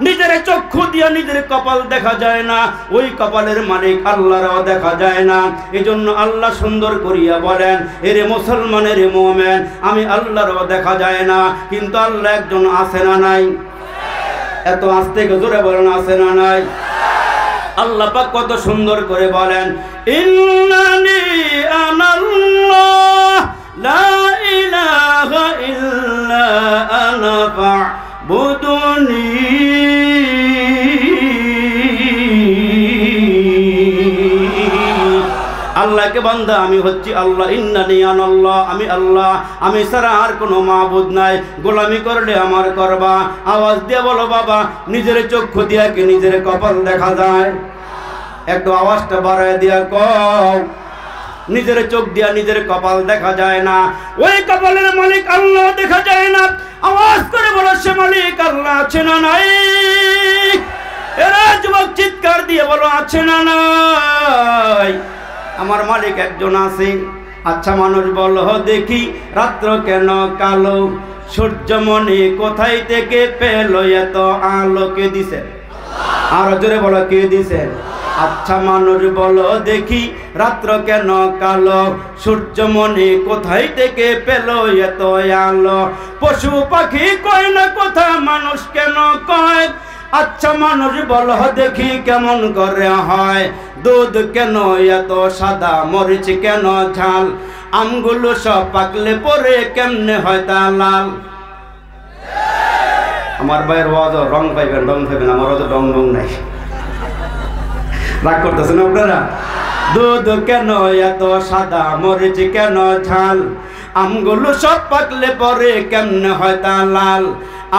নিজের চক্ষু দিয়ে নিজের কপাল দেখা যায় না, ওই কপালের মালিক আল্লাহরও দেখা যায় না। এজন্য আল্লাহ সুন্দর করিয়া বলেন, এরে মুসলমানের মুমিন, আমি আল্লাহরও দেখা যায় না, কিন্তু আল্লাহ একজন আছে না নাই? এত আস্তে জোরে বলেন, আছে না নাই? আল্লাহ পাক কত সুন্দর করে বলেন, ইন্নানি আনাল্লাহ লা ইলাহা ইল্লা আনা ফা'বুদুনি। আল্লাহকে বান্দা, আমি হচ্ছি আল্লাহ। ইন্নানি আনাল্লাহ, আমি আল্লাহ, আমি ছাড়া আর কোনো মাবুদ নাই। গোলামি করলে আমার করবা। আওয়াজ দিয়ে বলো বাবা, নিজের চক্ষু দিয়া কি নিজের কপাল দেখা যায়? একটু আওয়াজটা বাড়ায় দিয়া কও, নিজের চোখ দিয়া নিজের কপাল দেখা যায় না, ওই কপালের মালিক আল্লাহ দেখা যায় না। আওয়াজ করে বলো, সে মালিক আল্লাহ আছে না নাই? এরা যুবক চিৎকার দিয়ে বলো, আছে না নাই? আমার মালিক একজন আছে। আচ্ছা মানুষ বলো দেখি, রাত্র কেন কালো, সূর্যমণি কোথায় থেকে পেল এত আলো? কে দিছেন? আর জোরে বলো, কে দিছেন? আচ্ছা মানুষ বলো দেখি, রাত্র কেন কালো, সূর্যমণি কোথায় থেকে পেল এত আলো? পশু পাখি কয় না কথা, মানুষ কেন কয়? আচ্ছা মানুষ বলো দেখি কেমন করে হয়? দুধ কেন এত সাদা, মরিচ কেন ঝাল, আমগুলো সব পাকলে পরে কেমনে হয় তা লাল? আমার ভাইয়ের ওয়াজ রং পাইবেন, রং পাইবেন, আমার ওয়াজ রং রং নাই। রাগ করতেছেন আপনারা? দুধ কেন এত সাদা, মরিচ কেন ঝাল, আমগুলো সব পাকলে পরে কেমনে হয় তা লাল?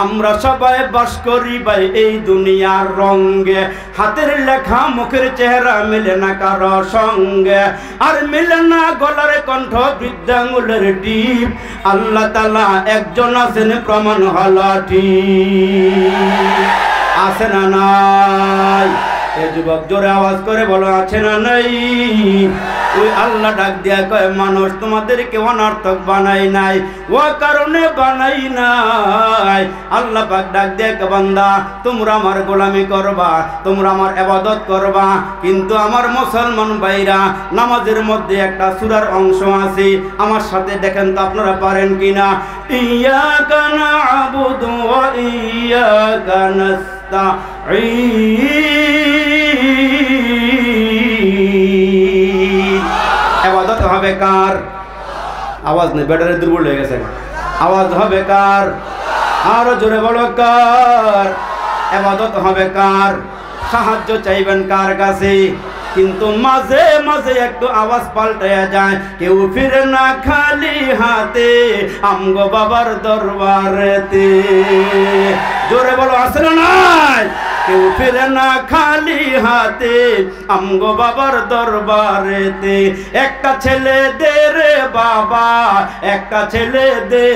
আমরা সবাই বাস করি ভাই এই দুনিয়ার রঙে, হাতের লেখা মুখের চেহারা মিলে না কারো সঙ্গে, আর মিলে না গলার কণ্ঠ বৃদ্ধাঙ্গুলের টিপ। আল্লাহ তাআলা একজন আছেন, প্রমাণ হলো ঠিক। আছে না নাই? এ যুবক জোরে আওয়াজ করে বলো, আছে না নাই? ওই আল্লাহ ডাক দিয়া কয়, মানুষ তোমাদেরকে অনর্থক বানাই নাই, ও কারণে বানাই নাই। আল্লাহ পাক ডাক দিয়া কয়, বান্দা তোমরা আমার গোলামি করবা, তোমরা আমার ইবাদত করবা, কিন্তু আমার মুসলমান ভাইরা নামাজের মধ্যে একটা সূরার অংশ আছে, আমার সাথে দেখেন তো আপনারা পারেন কিনা। ইয়াকা না'বুদু ওয়া ইয়াকা নাস্তাঈন। ইবাদত হবে কার? আওয়াজ নেই, ব্যাটারি দুর্বল হয়ে গেছে। আওয়াজ হবে কার? আরো জোরে বলো, কার? ইবাদত হবে কার? সাহায্য চাইবেন কার কাছে? কিন্তু মাঝে মাঝে একটু আওয়াজ পাল্টায়া যায়, কেউ ফিরে না খালি হাতে, আমগো বাবার দরবারেতে। জোরে বলো, আছে না নাই? কেউ ফিরে না খালি হাতে, আমগো বাবার দরবারেতে। একটা ছেলে দে রে বাবা, একটা ছেলে দে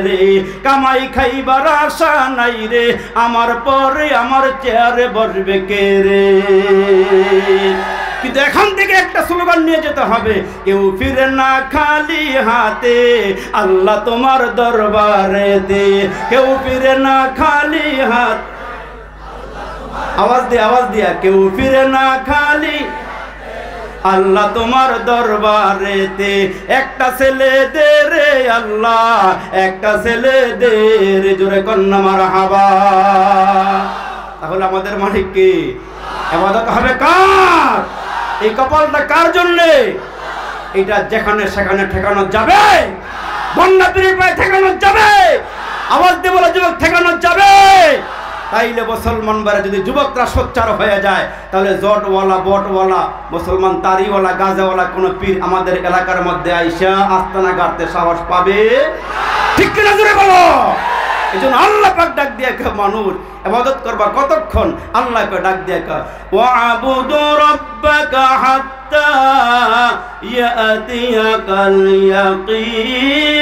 রে, কামাই খাইবার আশা নাই রে, আমার পরে আমার চেয়ারে বসবে কে রে? কিন্তু এখান থেকে একটা স্লোগান নিয়ে যেতে হবে, কেউ ফিরে না খালি হাতে, আল্লাহ তোমার দরবারেতে। কেউ ফিরে না খালি হাত, আওয়াজ দিয়ে, আওয়াজ দিয়া, কেউ ফিরে না খালি, আল্লাহ তোমার দরবারেতে। একটা ছেলে দে রে আল্লাহ, একটা ছেলে দে রে, জোরে কন্যা মারহাবা। তাহলে আমাদের মালিক কে? ইবাদত হবে কার? এই কপালটা কার জন্যে? এটা যেখানে সেখানে ঠেকানো যাবে? বন্যা পীরের পায়ে ঠেকানো যাবে? আওয়াজ দিয়ে বলে যুবক, ঠেকানো যাবে? তাইলে মুসলমান বারে যদি যুবকরা সোচ্চার হয়ে যায়, তাহলে জটওয়ালা, বটওয়ালা, মুসলমান তারিওয়ালা, গাজাওয়ালা কোন পীর আমাদের এলাকার মধ্যে আইসা আস্তানা গাড়তে সাহস পাবে? ঠিক কিনা জোরে বলো। এই জন্য আল্লাহ পাক ডাক দিয়ে মানুষ ইবাদত করবা কতক্ষণ? আল্লাহকে ডাক দিয়ে ওয়াবুদু রাব্বাকা হাত্তা ইয়াতিয়াকাল ইয়াকিন।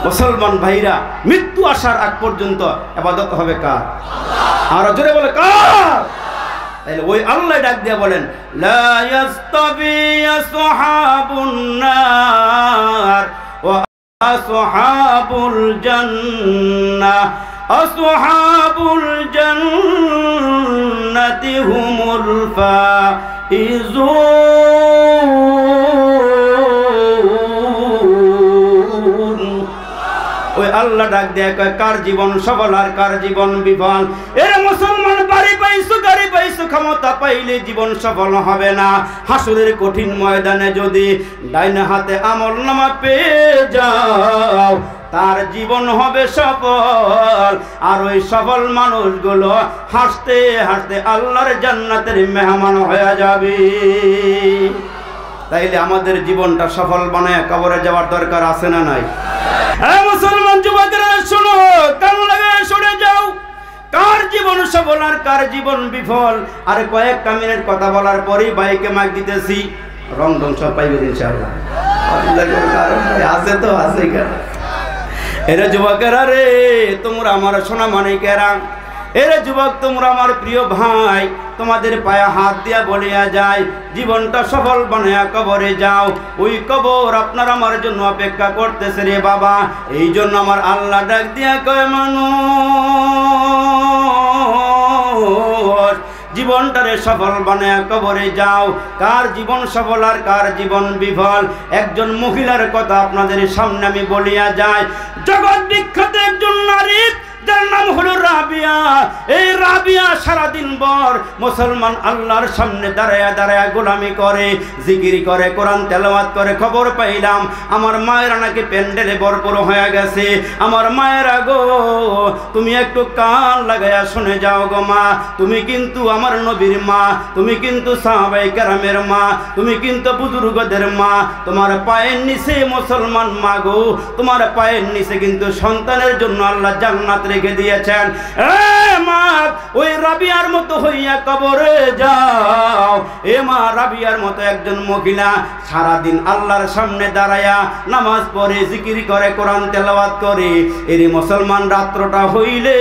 মুসলমান ভাইরা, মৃত্যু আসার আগ পর্যন্ত ইবাদত হবে কার? আর জোরে বলে, কার? তাহলে ওই আল্লাহ ডাক দিয়ে বলেন, লা ইয়াস্তাবি আসহাবুন নার ওয়া আসহাবুল জান্নাহ, আসহাবুল জান্নাতি হুমুল ফাইজুন। ওই আল্লাহ ডাক দেয়, কার জীবন সফল আর কার জীবন বিফল? এরা মুসলমান বাড়ি পাইছো, গাড়ি পাইছো, ক্ষমতা পাইলে জীবন সফল হবে না। হাসরের কঠিন ময়দানে যদি ডাইনে হাতে আমলনামা পেয়ে যাও, তার জীবন হবে সফল। আর ওই সফল মানুষগুলো হাসতে হাসতে আল্লাহর জান্নাতের মেহমান হয়ে যাবে। তাইলে আমাদের জীবনটা সফল বানায় কবরে যাওয়ার দরকার আছে না নাই? মুসলমান যুবকেরা শোনো, কান লাগায় শুনে যাও। কার জীবন সফল আর কার জীবন বিফল। আর কয়েকটা মিনিট কথা বলার পরেই বাইকে মাইক দিতেছি, রং ঢং সব পাইবেন ইনশাআল্লাহ। আছে তো আছে কেন? এরা যুবকেরা রে, তোমরা আমার সোনা মানিকেরা, এরা যুবক তোমরা আমার প্রিয় ভাই, তোমাদের পায়ে হাত দিয়া বলিয়া যায়, জীবনটা সফল বানায়া কবরে যাও। ওই কবর আপনার আমার জন্য অপেক্ষা করতেছে রে বাবা। এই জন্য আমার আল্লাহ ডাক দিয়া কয়, মানুষ জীবনটারে সফল বানায়া কবরে যাও। কার জীবন সফল আর কার জীবন বিফল, একজন মহিলার কথা আপনাদের সামনে আমি বলিয়া যাই। জগৎ বিখ্যাত একজন নারী, যার নাম হলো রাবিয়া। এই রাবিয়া সারাদিন ভর মুসলমান আল্লাহর সামনে দাঁড়ায়া দাঁড়ায়া গোলামি করে, জিকির করে, কোরআন তেলাওয়াত করে। খবর পাইলাম আমার মায়েরা নাকি প্যান্ডেলে ভরপুর হয়ে গেছে। আমার মায়েরা গো, তুমি একটু কান লাগায়া শুনে যাও গো মা, তুমি কিন্তু আমার নবীর মা, তুমি কিন্তু সাহাবায়ে কেরামের মা, তুমি কিন্তু বুজুর্গদের মা। তোমার পায়ের নিচে মুসলমান মা গো, তোমার পায়ের নিচে কিন্তু সন্তানের জন্য আল্লাহ জান্নাত রেখে দিয়েছেন। মা, ওই রাবিয়ার মতো হইয়া কবরে যাও। এ মা, রাবিয়ার মতো একজন মহিলা সারাদিন আল্লাহর সামনে দাঁড়ায়া নামাজ পড়ে, জিকির করে, কোরআন তেলাওয়াত করে। এর মুসলমান রাত্রটা হইলে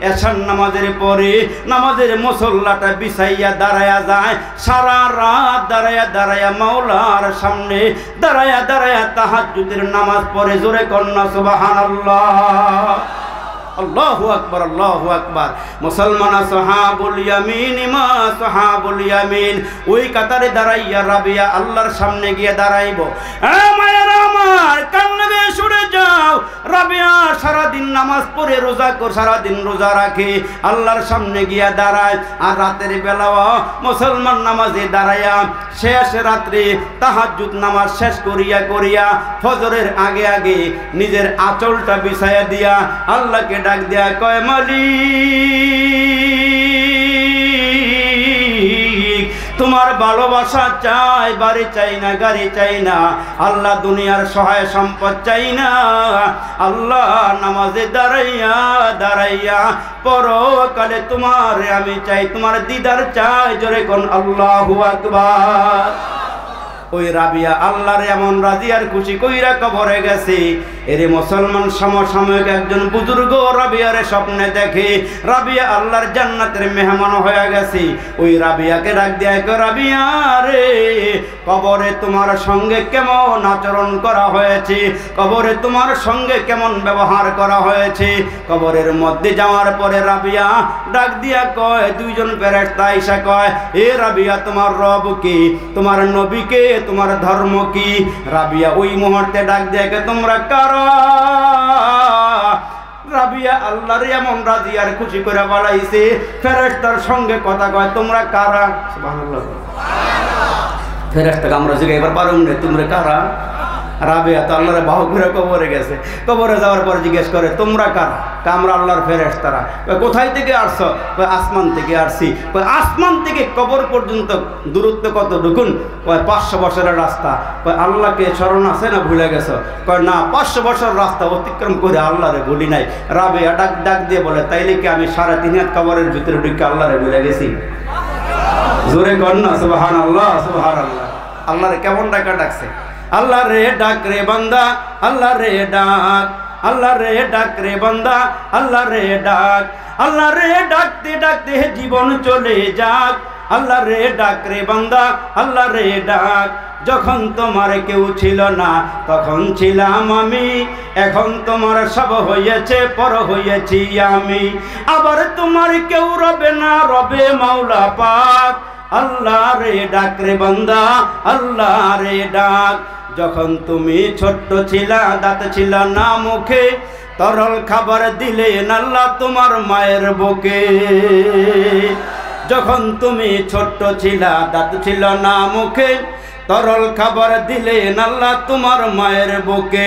এশার নামাজের পরে নামাজের মুসল্লাটা বিছাইয়া দাঁড়ায়া যায়। সারা রাত দাঁড়ায়া দাঁড়ায়া মাওলার সামনে দাঁড়ায়া দাঁড়ায়া তাহাজ্জুদের নামাজ পড়ে। জোরে কন্যা সুবহানাল্লাহ, আল্লাহু আকবার, আল্লাহু আকবার। মুসলমান আসহাবুল ইয়ামিন, মা আসহাবুল ইয়ামিন, ওই কাতারে দাঁড়াইয়া রাবিয়া আল্লাহর সামনে গিয়ে দাঁড়াইব। মায়েরা আমার, কান্না গিয়ে শুনে যাও। রাবিয়া সারাদিন নামাজ পড়ে রোজা করে, সারাদিন রোজা রাখে, আল্লাহর সামনে গিয়া দাঁড়ায়। আর রাতের বেলাও মুসলমান নামাজে দাঁড়াইয়া শেষ রাত্রে তাহাজ্জুদ নামাজ শেষ করিয়া করিয়া ফজরের আগে আগে নিজের আঁচলটা বিছাইয়া দিয়া আল্লাহকে ডাক দেয়া কয়, মালিক তোমার ভালোবাসা চাই, বাড়ি চাই না, গাড়ি চাই না, আল্লাহ দুনিয়ার সহায় সম্পদ চাই না। আল্লাহ নামাজে দাঁড়াইয়া দাঁড়াইয়া পরকালে তোমার আমি চাই, তোমার দিদার চাই। জোরে কোন আল্লাহু আকবার। ওই রাবিয়া আল্লাহর এমন রাজি আর খুশি কইরা কবরে গেছে। এরে মুসলমান সমসাময়িক একজন বুজুর্গ রাবিয়ারে স্বপ্নে দেখে রাবিয়া আল্লাহর জান্নাতের মেহমান হয়ে গেছে। ওই রাবিয়াকে ডাক দেয়, রাবিয়া রে, কবরে তোমার সঙ্গে কেমন আচরণ করা হয়েছে, কবরে তোমার সঙ্গে কেমন ব্যবহার করা হয়েছে। কবরের মধ্যে যাওয়ার পরে রাবিয়া ডাক দিয়া কয়, দুইজন ফেরেশতা আইসা কয়, এ রাবিয়া তোমার রব কি, তোমার নবী কে, তোমার ধর্ম কি? রাবিয়া ওই মুহূর্তে ডাক দিয়ে, তোমরা কারা? রাবিয়া আল্লাহর এমন রাজি আর খুশি করে বাড়াইছে, ফেরেশতার সঙ্গে কথা কয়, তোমরা কারা? সুবহানাল্লাহ। ফেরেশতাকে আমরা জিজ্ঞাসা এবার পারুম রে, তোমরা কারা? রাবিয়া তো আল্লাহর বাহু ঘুরে কবরে গেছে। কবরে যাওয়ার পর জিজ্ঞেস করে, তোমরা কারা? আমরা আল্লাহর ফেরেশতারা। কোথায় থেকে আসছো? আসমান থেকে আসছি। আসমান থেকে কবর পর্যন্ত দূরত্ব কত ঢুকুন? 500 বছরের রাস্তা। আল্লাহকে স্মরণ আছে না ভুলে গেছো? না, 500 বছর রাস্তা অতিক্রম করে আল্লাহরে ভুলি নাই। রাবিয়া ডাক ডাক দিয়ে বলে, তাইলে কি আমি 3.5 হাত কবরের ভিতরে ঢুকে আল্লাহরে ভুলে গেছি? জোরে কন্যা সুবহানাল্লাহ, সুবহানাল্লাহ। আল্লাহরে কেমন ডাকা ডাকছে? আল্লাহ রে ডাক রে বান্দা, আল্লাহ রে ডাক, আল্লাহ রে ডাক রে বান্দা, আল্লাহ রে ডাক, আল্লাহ রে ডাকতে ডাকতে জীবন চলে যাক। আল্লাহ রে ডাক রে বান্দা, আল্লাহ রে ডাক। যখন তোমার কেউ ছিল না তখন ছিলাম আমি, এখন তোমার সব হয়েছে, পর হয়েছি আমি। আবার তোমার কেউ রবে না, রবে মাওলা পাক। আল্লাহ রে ডাক রে বান্দা, আল্লাহ রে ডাক। যখন তুমি ছোট্ট ছিলা, দাঁত ছিল না মুখে, তরল খাবার দিলেন আল্লাহ তোমার মায়ের বুকে। যখন তুমি ছোট্ট ছিলা, দাঁত ছিল না মুখে, তরল খাবার দিলেন আল্লাহ তোমার মায়ের বুকে।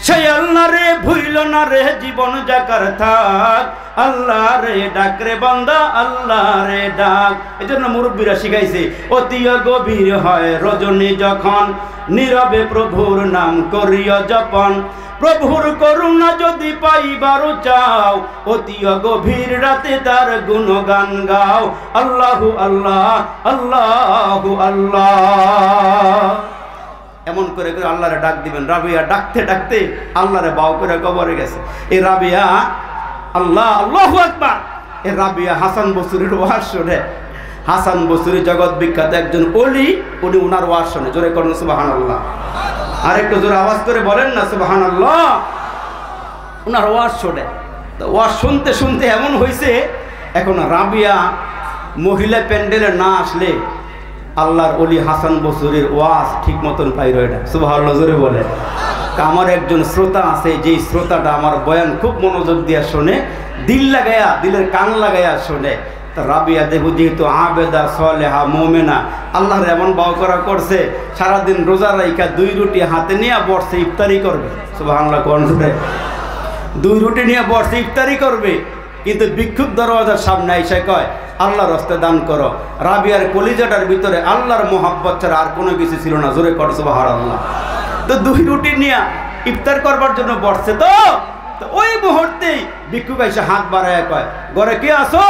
সেই আল্লাহ রে ভুইল না রে জীবন যাকার থাক। আল্লাহ রে ডাক রে বান্দা আল্লাহ রে ডাক। এজন্য মুরব্বীরা শিখাইছে অতি গভীর হয় রজনী যখন নীরবে প্রভুর নাম করিয়া জপন। প্রভুর করুণা যদি পাইবার চাও অতি গভীর রাতে তার গুণগান গাও। আল্লাহু আল্লাহ আল্লাহু আল্লাহ এমন করে করে আল্লাহরে ডাক দিবেন। রাবিয়া ডাকতে ডাকতে আল্লাহরে বাউ করে কবরে গেছে। এই রাবিয়া আল্লাহ আল্লাহু আকবার। এই রাবিয়া হাসান বসরির ওয়াজ শুনে। হাসান বসরি জগৎ বিখ্যাত একজন ওলি, উনি ওনার ওয়াজ শুনে। জোরে করুন সুবহানাল্লাহ। আর একটু জোরে আওয়াজ করে বলেন না সুবহানাল্লাহ। ওনার ওয়াজ শুনে। ওয়াজ শুনতে শুনতে এমন হয়েছে এখন রাবিয়া মহিলা প্যান্ডেলে না আসলে আল্লাহর ওলি হাসান বসরির ওয়াজ ঠিক মতন পাই রয়টা। সুবহানাল্লাহ জোরে বলে। আমার একজন শ্রোতা আছে, যেই শ্রোতাটা আমার বয়ান খুব মনোযোগ দিয়ে শোনে, দিল লাগায়া, দিলের কান লাগায়া শোনে। তা রাবিয়া দেখো যেহেতু আবেদা সলেহা মোমেনা, আল্লাহর এমন বাউ করা করছে, সারাদিন রোজা রাইখা 2 রুটি হাতে নিয়ে বসে ইফতারি করবে। সুবহানাল্লাহ কোন জোরে। 2 রুটি নিয়ে বসে ইফতারি করবে, কিন্তু ভিক্ষুক দরওয়াজার সামনে এসে কয় আল্লাহর রাস্তে দান করো। রাবিয়ার কলিজাটার ভিতরে আল্লাহর মোহাব্বত ছাড়া আর কোনো কিছু ছিল না। জোরে কর সুবহানাল্লাহ। তো 2 রুটি নিয়ে ইফতার করবার জন্য বসছে। তো ওই মুহূর্তেই ভিক্ষুক এসে হাত বাড়ায় কয় ঘরে কে আসো,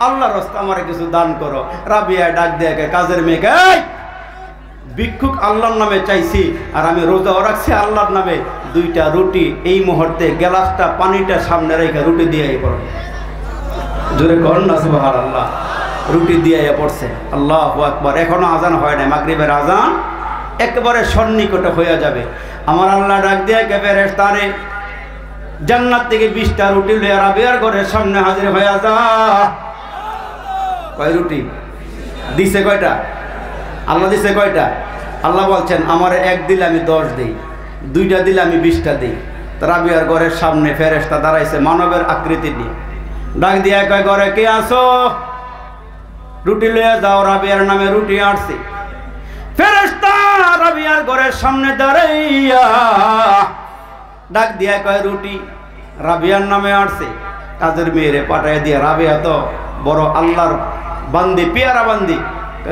আল্লাহর রাস্তে আমারে কিছু দান করো। রাবিয়া ডাক দিয়ে কাজের মেয়েকে, ভিক্ষুক আল্লাহর নামে চাইছি আর আমি রোজাও রাখছি আল্লাহর নামে, 2টা রুটি এই মুহূর্তে গ্লাসটা পানিটা সামনে রেখে রুটি দিয়ে পড়ো। জোরে কর না সুবহানাল্লাহ। রুটি দিয়ে পড়ছে। আল্লাহু আকবার। এখনো আজান হয় না, মাগরিবের আজান একেবারে সন্নিকটে হয়ে যাবে। আমার আল্লাহ ডাক দিয়ে ফেরেশতারে জান্নাত থেকে 20টা রুটি লইয়া রাবিয়ার ঘরের সামনে হাজির হয়ে যা। কয় রুটি দিছে? কয়টা? আল্লাহ দিছে কয়টা? আল্লাহ বলছেন আমার 1 দিলে আমি 10 দিই, 2টা দিলে আমি 20টা দিই। রাবিয়ার ঘরের সামনে ফেরেশতা দাঁড়াইছে মানবের আকৃতি নিয়ে। ডাক দিয়া কয় ঘরে কে আসো, রুটি লইয়া যাও। রাবিয়ার নামে রুটি আসছে। ফেরেশতা রাবিয়ার ঘরের সামনে দাঁড়াইয়া ডাক দিয়া কয় রুটি রাবিয়ার নামে আসছে। কাজের মেয়েরে পাঠায় দিয়ে, রাবিয়া তো বড় আল্লাহর বান্দি, পেয়ারা বান্দি,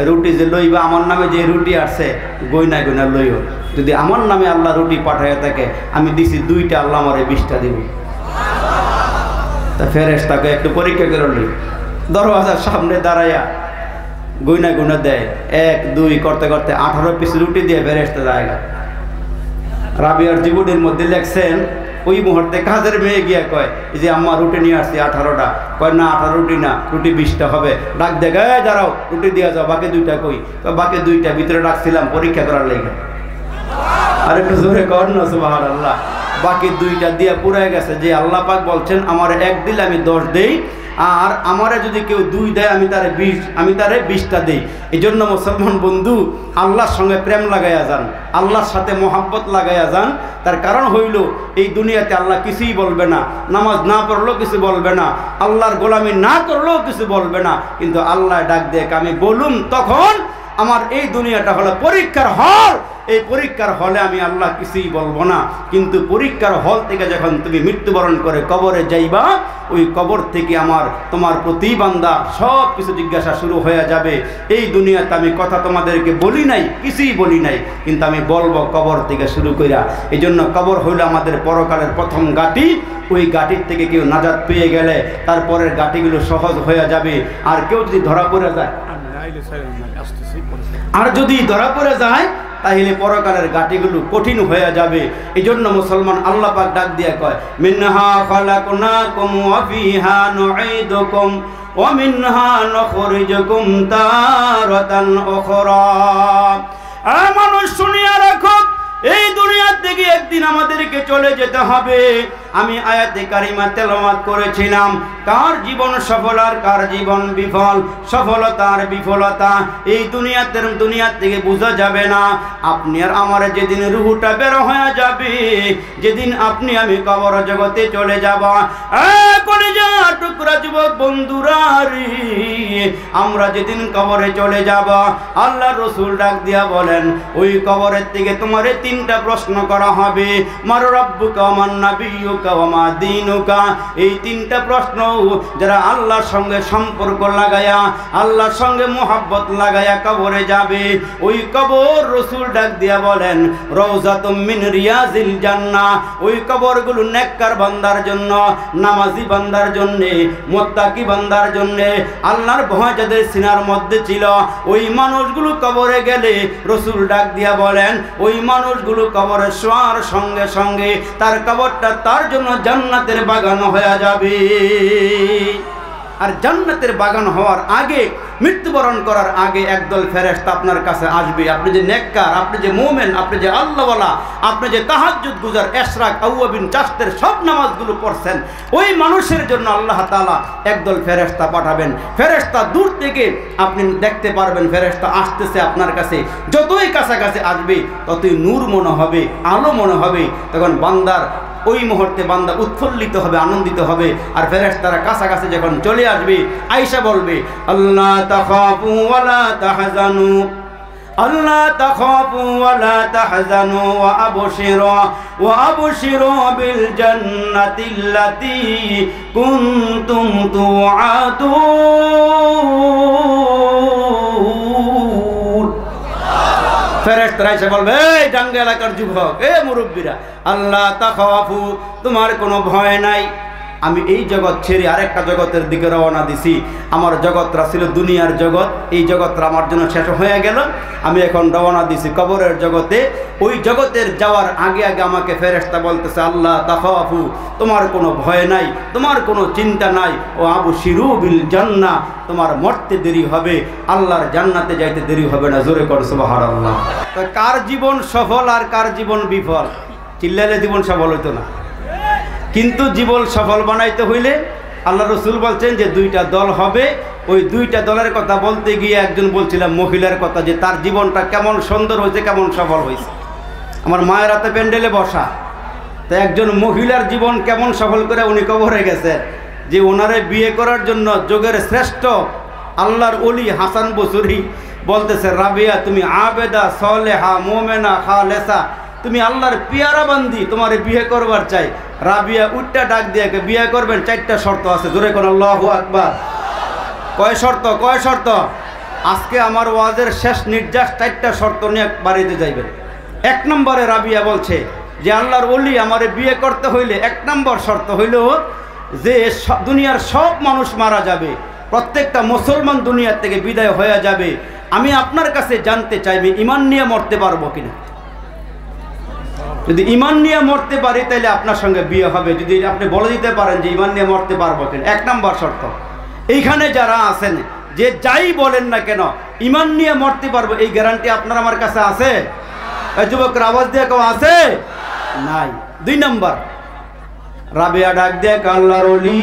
রুটি যে লইবা আমার নামে যে রুটি আসছে গইনা গইনা লইও। যদি আমার নামে আল্লাহ রুটি পাঠায় থাকে, আমি দিছি 2টা, আল্লাহ আমারে 20টা দিব। তা ফেরেশতাকে একটু পরীক্ষা করে লই। দরওয়াজার সামনে দাঁড়াইয়া গইনা গইনা দেয়। 1 2 করতে করতে 18 পিস রুটি দিয়ে ফেরেশতা জায়গা। রাবিয়ার জীবনের মধ্যে লেখছেন ওই মুহূর্তে কাজের মেয়ে গিয়া কয় যে আম্মা রুটি নিয়ে আসছি 18টা। কয় না 18 রুটি না, রুটি 20টা হবে। ডাক দেখে দাঁড়াও, রুটি দিয়ে যাও, বাকি 2টা কই? বাকি 2টা ভিতরে রাখছিলাম পরীক্ষা করার লেগে। আর একটু জোরে কর না সুবহানাল্লাহ। বাকি 2টা দিয়ে পুরাই গেছে। যে আল্লাহ পাক বলছেন আমার 1 দিলে আমি 10 দেই, আর আমারে যদি কেউ 2 দেয় আমি তারে 20টা দেই। এই জন্য মুসলমান বন্ধু আল্লাহর সঙ্গে প্রেম লাগাইয়া যান, আল্লাহর সাথে মোহাব্বত লাগাইয়া যান। তার কারণ হইল এই দুনিয়াতে আল্লাহ কিছুই বলবে না, নামাজ না পড়লেও কিছু বলবে না, আল্লাহর গোলামি না করলেও কিছু বলবে না, কিন্তু আল্লাহ ডাক দেখ আমি বলুম তখন আমার এই দুনিয়াটা হলো পরীক্ষার হল। এই পরীক্ষার হলে আমি আল্লাহ কিছুই বলবো না, কিন্তু পরীক্ষার হল থেকে যখন তুমি মৃত্যুবরণ করে কবরে যাইবা, ওই কবর থেকে তোমার প্রতি বান্দা সব কিছু জিজ্ঞাসা শুরু হয়ে যাবে। এই দুনিয়াতে আমি কথা তোমাদেরকে বলি নাই, কিছুই বলি নাই, কিন্তু আমি বলবো কবর থেকে শুরু কইরা। এই জন্য কবর হইল আমাদের পরকালের প্রথম গাটি। ওই গাটির থেকে কেউ নাজাত পেয়ে গেলে তারপরের গাটিগুলো সহজ হয়ে যাবে। আর কেউ যদি ধরা পড়ে যায়, তাহলে পরকালের গাটিগুলো কঠিন হয়ে যাবে। এই জন্য মুসলমান আল্লাহ পাক ডাক দিয়ে কয় মিনহা খালাকনাকুম ওয়া ফিহা নুঈদুকুম ওয়া মিনহা নুখরিজুকুম তারাতান উখরা। মানুষ শুনিয়া রাখো, এই দুনিয়া থেকে একদিন আমাদেরকে চলে যেতে হবে। আমি আয়াতে কারিমা তেলাওয়াত করেছিলাম, কার জীবন সফল আর কার জীবন বিফল, সফলতা আর বিফলতা এই দুনিয়া থেকে বোঝা যাবে না। আপনি আর আমার যেদিন রুহটা বের হয়ে যাবে, যেদিন আপনি আমি কবর জগতে চলে যাব, কলিজা টুকরা যুবক বন্ধুরা রে, আমরা যেদিন কবরে চলে যাব, আল্লাহ রসুল ডাক দিয়া বলেন ওই কবরের থেকে তোমারে 3টা প্রশ্ন করা হবে। মার রব্বুকা মান নাবিয়্যুকা নাবিয়ুকা ওয়া মা দীনুকা, এই তিনটা প্রশ্ন যারা আল্লাহর সঙ্গে সম্পর্ক লাগায়া, আল্লাহর সঙ্গে মোহাব্বত লাগায়া কবরে যাবে, ওই কবর রাসূল ডাক দিয়া বলেন রওজাতুম মিন রিয়াজিল জান্নাহ। ওই কবরগুলো নেককার বান্দার জন্য, নামাজি বান্দার জন্য, মুত্তাকি বান্দার জন্য, আল্লাহর ভয় যাদের সিনার মধ্যে ছিল, ওই মানুষগুলো কবরে গেলে রাসূল ডাক দিয়া বলেন ওই মানুষগুলো কবরে শোয়ার সঙ্গে সঙ্গে তার কবরটা তার জন্য জান্নাতের বাগান হয়ে যাবে। আর জান্নাতের বাগান হওয়ার আগে, মৃত্যুবরণ করার আগে একদল ফেরেশতা আপনার কাছে আসবে। আপনি যে নেককার, আপনি যে মুমিন, আপনি যে আল্লাহওয়ালা, আপনি যে তাহাজ্জুদ গুজার, ইশরাক, আউয়াবিন, চাশতের সব নামাজগুলো পড়ছেন, ওই মানুষের জন্য আল্লাহ তাআলা একদল ফেরেশতা পাঠাবেন। ফেরেশতা দূর থেকে আপনি দেখতে পারবেন, ফেরেশতা আসতেছে আপনার কাছে। যতই কাছাকাছি আসবে ততই নূর মনে হবে, আলো মনে হবে। তখন বান্দার ওই মুহূর্তে বান্দা উৎফুল্লিত হবে, আনন্দিত হবে। আর ফেরেশতারা কাছাকাছি যখন চলে আসবে, আয়েশা বলবে আল্লাহ তাখাফু ওয়ালা তাহজানু, আল্লাহ তাখাফু ওয়ালা তাহজানু ওয়া আবশিরু বিল জান্নাতিল্লাতী কুনতুম তুআদুন। ফেরেশতারা এসে বলবে এই ডাঙ্গা এলাকার যুবক, এ মুরব্বীরা, আল্লাহ তাখাফু, তোমার কোনো ভয় নাই। আমি এই জগৎ ছেড়ে আরেকটা জগতের দিকে রওনা দিছি। আমার জগৎটা ছিল দুনিয়ার জগৎ, এই জগৎটা আমার জন্য শেষ হয়ে গেল। আমি এখন রওনা দিছি কবরের জগতে। ওই জগতের যাওয়ার আগে আগে আমাকে ফেরেশতা বলতেছে আল্লাহ তাখাফু, তোমার কোনো ভয় নাই, তোমার কোনো চিন্তা নাই। ও আবশিরু বিল জান্নাহ, তোমার মরতে দেরি হবে, আল্লাহর জান্নাতে যাইতে দেরি হবে না। জোরে কর সুবহানাল্লাহ। তো কার জীবন সফল আর কার জীবন বিফল? চিল্লাইলে জীবন সফল হইতো না, কিন্তু জীবন সফল বানাইতে হইলে আল্লাহ রাসূল বলছেন যে দুইটা দল হবে। ওই দুইটা দলের কথা বলতে গিয়ে একজন বলছিলাম মহিলার কথা, যে তার জীবনটা কেমন সুন্দর হয়েছে, কেমন সফল হয়েছে। আমার মায়ের হাতে প্যান্ডেলে বসা, তো একজন মহিলার জীবন কেমন সফল করে উনি কবরে গেছে, যে ওনারে বিয়ে করার জন্য যুগের শ্রেষ্ঠ আল্লাহর ওলি হাসান বসরি বলতেছে রাবিয়া তুমি আবেদা সলেহা মোমেনা খালেসা, তুমি আল্লাহর পিয়ারা বান্দি, তোমারে বিয়ে করবার চাই। রাবিয়া উঠটা ডাক দিয়ে বিয়ে করবেন, 4টা শর্ত আছে। জোরে কোন আল্লাহু আকবার। কয় শর্ত? কয় শর্ত? আজকে আমার ওয়াজের শেষ নির্যাস 4টা শর্ত নিয়ে বাড়িতে যাইবেন। 1 নম্বরে রাবিয়া বলছে যে আল্লাহর ওলি আমারে বিয়ে করতে হইলে 1 নম্বর শর্ত হইল যে দুনিয়ার সব মানুষ মারা যাবে, প্রত্যেকটা মুসলমান দুনিয়ার থেকে বিদায় হয়ে যাবে। আমি আপনার কাছে জানতে চাইবি ঈমান নিয়ে মরতে পারবো কিনা। যদি ঈমান নিয়ে মরতে পারি তাহলে আপনার সঙ্গে বিয়ে হবে, যদি আপনি বলে দিতে পারেন যে ঈমান নিয়ে মরতে পারবো কিনা। 1 নম্বর শর্ত। এইখানে যারা আছেন, যে যাই বলেন না কেন ঈমান নিয়ে মরতে পারবো, এই গ্যারান্টি আপনার আমার কাছে আছে? যুবকরা আওয়াজ দিয়ে কেউ আছে? নাই। 2 নম্বর, রাবিয়া ডাক দিয়ে আল্লাহর ওলি।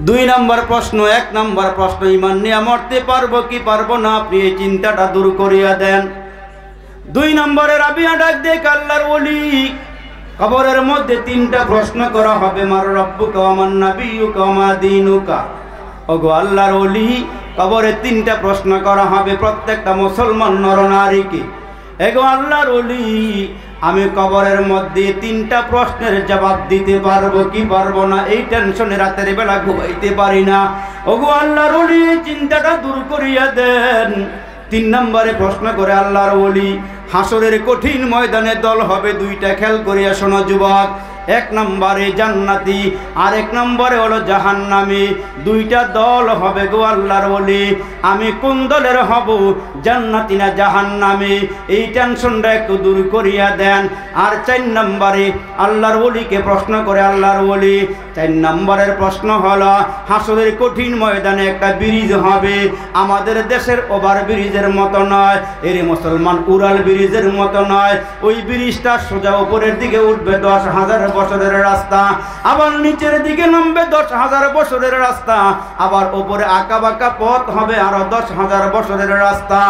2 নম্বর প্রশ্ন। 1 নম্বর প্রশ্ন ঈমান নিয়ে মরতে পারবো কি পারবো না, আপনি এই চিন্তাটা দূর করিয়া দেন। 2 নম্বরে রাবিয়া ডাক দিয়ে আল্লাহর ওলি, কবরের মধ্যে 3টা প্রশ্ন করা হবে, মার রব্বুকা ওয়া মান নাবিয়ুকা ওয়া মা দীনুকা। ওগো আল্লাহর ওলি, কবরে 3টা প্রশ্ন করা হবে প্রত্যেকটা মুসলমান নরনারীকে। এগো আল্লাহর ওলি, আমি কবরের মধ্যে 3টা প্রশ্নের জবাব দিতে পারবো কি পারবো না, এই টেনশনে রাতের বেলা ঘুমাইতে পারি না। ওগো আল্লাহর ওলি, চিন্তাটা দূর করিয়া দেন। 3 নম্বরে প্রশ্ন করে আল্লাহর ওলি, হাসরের কঠিন ময়দানে দল হবে 2টা, খেয়াল করিয়া শোনো যুবক। 1 নম্বরে জান্নাতি আর 1 নম্বরে হলো জাহান্নামী। 2টা দল হবে গো আল্লাহর ওলি, আমি কোন দলের হব, জান্নাতি না জাহান্নামী, এই টেনশনটা একটু দূর করিয়া দেন। আর 4 নম্বরে আল্লাহর ওলিকে প্রশ্ন করে আল্লাহর ওলি, 4 নম্বরের প্রশ্ন হলো হাসরের কঠিন ময়দানে একটা ব্রিজ হবে, আমাদের দেশের ওভার ব্রিজের মতো নয়, এর মুসলমান উড়াল ব্রিজের মতো নয়। ওই ব্রিজটা সোজা উপরের দিকে উঠবে 10,000 বছরের রাস্তা, আবার নিচের দিকে নামবে 10,000 বছরের রাস্তা, আবার উপরে আঁকা বাঁকা পথ হবে আরো 10,000 বছরের রাস্তা।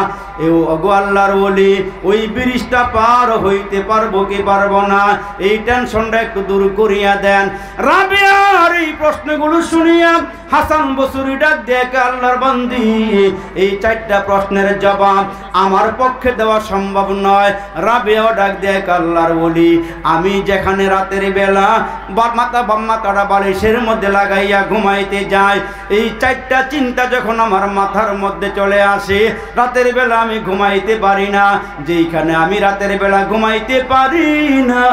এও ওগো আল্লাহর ওলি, ওই ব্রিজটা পার হইতে পারবো কি পারবো না, এই টেনশনটা একটু দূর করিয়া দেন। রাবিয়ার এই প্রশ্নগুলো শুনিয়া হাসান বসরি ডাক দেখে, আল্লাহর বান্দি, এই 4টা প্রশ্নের জবাব আমার পক্ষে দেওয়া সম্ভব নয়। রাবিয়াও ডাক দেখে, আল্লাহর ওলি, আমি যেখানে রাতের বেলা মাথাটা বালিশের মধ্যে লাগাইয়া ঘুমাইতে যাই, এই 4টা চিন্তা যখন আমার মাথার মধ্যে চলে আসে, রাতের বেলা আমি ঘুমাইতে পারি না। যেইখানে আমি রাতের বেলা ঘুমাইতে পারি না,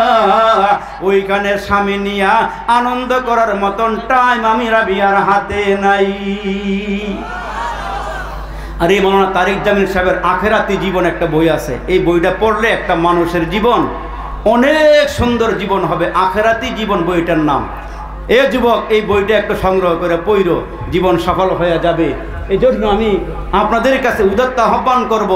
ওইখানে স্বামী নিয়া আনন্দ করার মতন টাইম আমি রাবিয়ার হাতে নাই। আর এই মাওলানা তারিক জামিল সাহেবের আখেরাতি জীবন একটা বই আছে, এই বইটা পড়লে একটা মানুষের জীবন অনেক সুন্দর জীবন হবে। আখেরাতি জীবন বইটার নাম। এ যুবক, এই বইটা একটু সংগ্রহ করে পড়ো, জীবন সফল হয়ে যাবে। এই জন্য আমি আপনাদের কাছে উদাত্ত আহ্বান করব,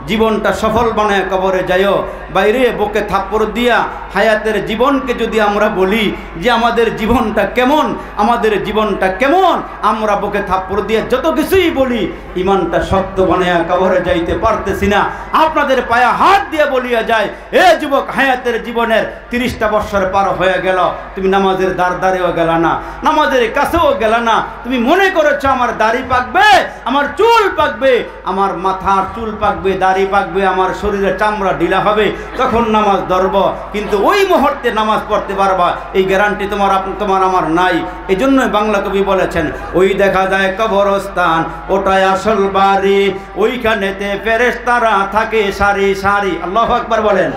জীবনটা সফল বানায় কবরে যাইও। বাইরে বুকে থাপ্পড় দিয়া হায়াতের জীবনকে যদি আমরা বলি যে আমাদের জীবনটা কেমন, আমাদের জীবনটা কেমন, আমরা বুকে থাপ্পড় দিয়ে যত কিছুই বলি, ইমানটা শক্ত বানায় কবরে যাইতে পারতেছি না। আপনাদের পায়ে হাত দিয়ে বলিয়া যায়, এ যুবক, হায়াতের জীবনের 30টা বছর পার হয়ে গেল, তুমি নামাজের দ্বারেও গেলা না, নামাজের কাছেও গেলা না। তুমি মনে করেছো আমার দাড়ি পাকবে, আমার চুল পাকবে, আমার মাথার চুল পাকবে, দাড়ি পাকবে, আমার শরীরের চামড়া ঢিলা হবে, তখন নামাজ ধরব। কিন্তু ওই মুহূর্তে নামাজ পড়তে পারবা, এই গ্যারান্টি তোমার আমার নাই। এই জন্যই বাংলা কবি বলেছেন, ওই দেখা যায় কবরস্থান, ওটাই আসল বাড়ি, ওইখানেতে ফেরেশতারা থাকে সারি সারি। আল্লাহু আকবার বলেন।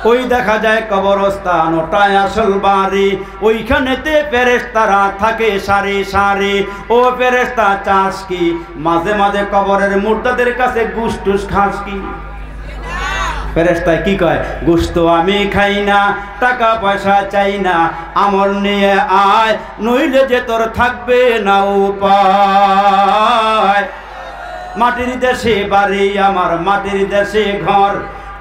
ওই দেখা যায় কবরস্থান, ওটাই আসল বাড়ি, ওইখানেতে ফেরেশতারা থাকে সারি সারি। ও ফেরেশতা চাস কি, মাঝে মাঝে কবরের মুর্দাদের কাছে গুস টুস খাস কি? ফেরেশতায় কি কয়, গোশত আমি খাই না, টাকা পয়সা চাই না, আমল নিয়ে আয়, নইলে যে তোর থাকবে না উপায়। মাটির দেশে বাড়ি আমার, মাটির দেশে ঘর,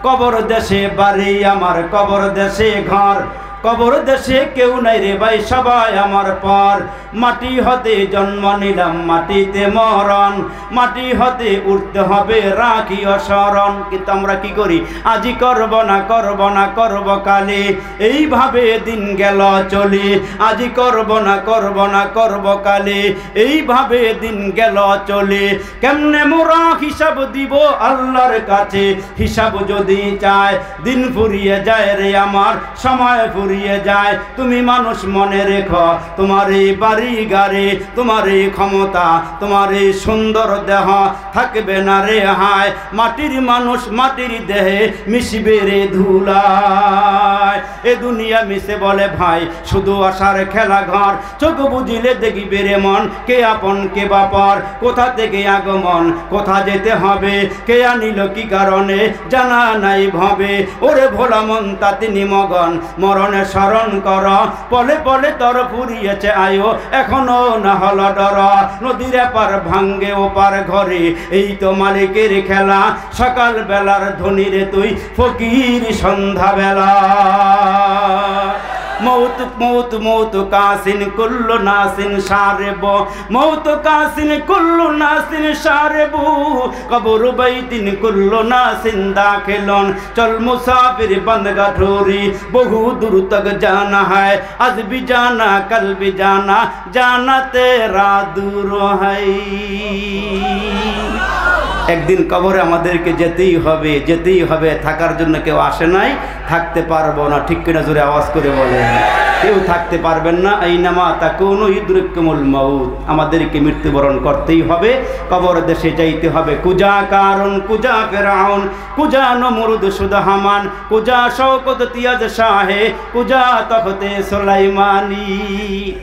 কবর দেশে বাড়ি আমার, কবর দেশে ঘর, কবর দেশে কেউ নাই রে ভাই, সবাই আমার পর। মাটি হতে জন্ম নিলাম, মাটিতে মরণ, মাটি হতে উঠতে হবে, রাখিও স্মরণ। কিন্তু আমরা কি করি, আজি করব না, করব না, করব কালে, এইভাবে দিন গেল চলে। আজি করব না, করব না, করব কালে, এইভাবে দিন গেল চলে। কেমনে মোরা হিসাব দিব আল্লাহর কাছে, হিসাব যদি চায়, দিন ফুরিয়ে যায় রে আমার, সময় ফুরিয়ে যায়। তুমি মানুষ মনে রেখো, তোমার এই বাড়ি গাড়ি, তোমার এই ক্ষমতা, তোমার এই সুন্দর দেহ থাকবে না রে হায়। মাটির মানুষ মাটির দেহে মিশবে রে ধুলায়। এ দুনিয়া মিশে বলে ভাই শুধু আশার খেলা ঘর, চোখ বুঝিলে দেখিবে রে মন, কে আপন কে বাপর, কোথা থেকে আগমন, কোথা যেতে হবে, কে আনিল কি কারণে, জানা নাই ভাবে। ওরে ভোলা মন তাতে নিমগন, মরণে স্মরণ কর, পলে পলে তর ফুরিয়েছে আয়ো, এখনো না হল ডর। নদীর এপার ভাঙ্গে ওপার ঘরে, এই তো মালিকের খেলা, সকাল বেলার ধনী রে তুই ফকির সন্ধ্যা বেলা। মৌত মৌত মৌত কাসিন কুল্লু নাসিন সারেব, মৌত কাসিন কুল্লু নাসিন সারেব, কবর বাইতিন কুল্লু নাসিন দাখিলন। চল মুসাফির বন্দ গাঠোরি, বহু দূর তক জানা है, आज भी जाना कल भी जाना, जाना तेरा दूर है। একদিন কবরে আমাদেরকে যেতেই হবে, যেতেই হবে। থাকার জন্য কেউ আসে নাই, থাকতে পারবো না। ঠিক কিনা জোরে আওয়াজ করে বলেন। কেউ থাকতে পারবেন না। আইনামা তাকুনু ইদরিকুমুল মাউত, আমাদেরকে মৃত্যুবরণ করতেই হবে, কবর দেশে যাইতে হবে। কুজা কারণ, কুজা ফেরাউন, কুজা নমরুদ সুদহামান, কুজা শওকত তিয়াজ শাহে, কুজা তখতে সুলাইমানি।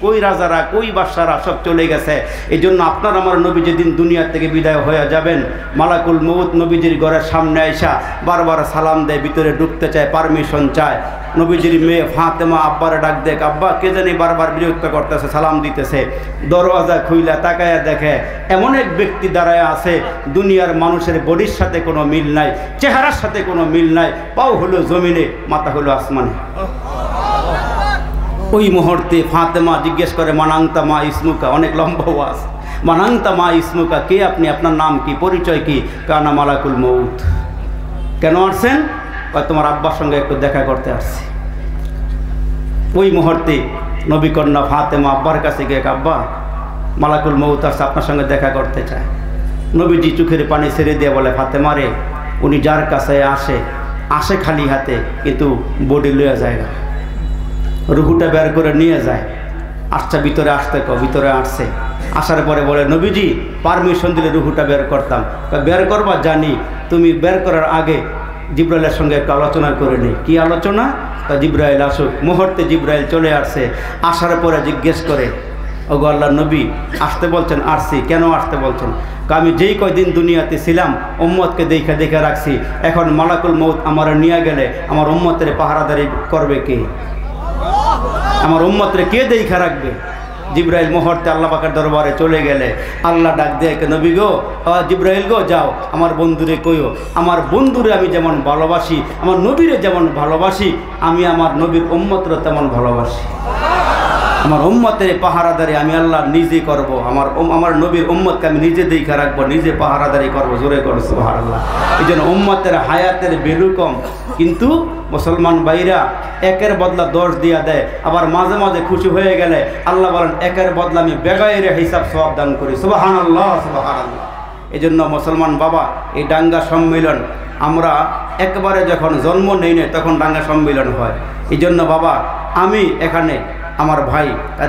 কই রাজারা, কই বাদশারা, সব চলে গেছে। এই জন্য আপনার আমার নবী যেদিন দুনিয়া থেকে বিদায় হয়ে যাবেন, মালাকুল মউত নবীজির ঘরের সামনে আইসা বারবার সালাম দেয়, ভিতরে ঢুকতে চায়, পারমিশন চায়। নবীজির মেয়ে ফাতেমা আব্বারে ডাক দেখ, আব্বা কে জানি বারবার বিরক্ত করতেছে, সালাম দিতেছে। দরওয়াজা খুইলা তাকায়া দেখে এমন এক ব্যক্তি দাঁড়ায় আছে, দুনিয়ার মানুষের বডির সাথে কোনো মিল নাই, চেহারার সাথে কোনো মিল নাই। পাও হলো জমিনে, মাথা হলো আসমানে। ওই মুহূর্তে ফাতেমা জিজ্ঞেস করে মানাংতা মা ইসমুকা, অনেক লম্বা ওয়াজ, মানাংতা মা ইসমুকা, কে আপনি, আপনার নাম কি, পরিচয় কি? কানা মালাকুল মউত। কেন আসছেন? তোমার আব্বার সঙ্গে একটু দেখা করতে আসছি। ওই মুহূর্তে নবী কন্যা ফাতেমা আব্বার কাছে গিয়ে, আব্বা মালাকুল মউত আসছে, আপনার সঙ্গে দেখা করতে চায়। নবীজি চোখের পানি ছেড়ে দিয়ে বলে, ফাতেমা রে, উনি যার কাছে আসে খালি হাতে, কিন্তু বডি লইয়া যায় না, রুহুটা বের করে নিয়ে যায়। আসছে ভিতরে, আসতে ভিতরে আসছে। আসার পরে বলে, নবীজি পারমিশন দিলে রুহুটা বের করতাম। বের করবা জানি, তুমি বের করার আগে জিব্রাইলের সঙ্গে একটু আলোচনা করে নিই। কি আলোচনা? জিব্রাইল আসুক। মুহূর্তে জিব্রাইল চলে আসছে। আসার পরে জিজ্ঞেস করে, ওগো আল্লাহর নবী, আসতে বলছেন? আসছি। কেন আসতে বলছেন? আমি যেই কয়দিন দুনিয়াতে ছিলাম উম্মতকে দেখে রাখছি, এখন মালাকুল মউত আমার নিয়ে গেলে আমার উম্মতের পাহারাদারি করবে কে? আমার উম্মতরে কে দেখে রাখবে? জিব্রাইল মুহূর্তে আল্লাহ পাকের দরবারে চলে গেলে আল্লাহ ডাক দিয়ে, নবী গো, জিব্রাইল গো, যাও আমার বন্ধুরে কইও, আমার বন্ধুরে আমি যেমন ভালোবাসি, আমার নবীরে যেমন ভালোবাসি, আমি আমার নবীর উম্মতরে তেমন ভালোবাসি। আমার উম্মতের পাহারাদারি আমি আল্লাহ নিজে করব। আমার নবীর উম্মতকে আমি নিজে দেখে রাখবো, নিজে পাহারাদারি করবো। জোরে করো সুবহানাল্লাহ। এই জন্য উম্মতের হায়াতের ভ্যালু কম, কিন্তু মুসলমান ভাইরা একের বদলা 10 দিয়া দেয়। আবার মাঝে মাঝে খুশি হয়ে গেলে আল্লাহ বলেন, একের বদলা আমি বেগাইরে হিসাব সওয়াব দান করি। সুবহানাল্লাহ, সুবহানাল্লাহ। এই জন্য মুসলমান বাবা, এই দাঙ্গা সম্মেলন আমরা একবারে যখন জন্ম নেই না, তখন দাঙ্গা সম্মেলন হয়। এই জন্য বাবা, আমি এখানে আমার ভাই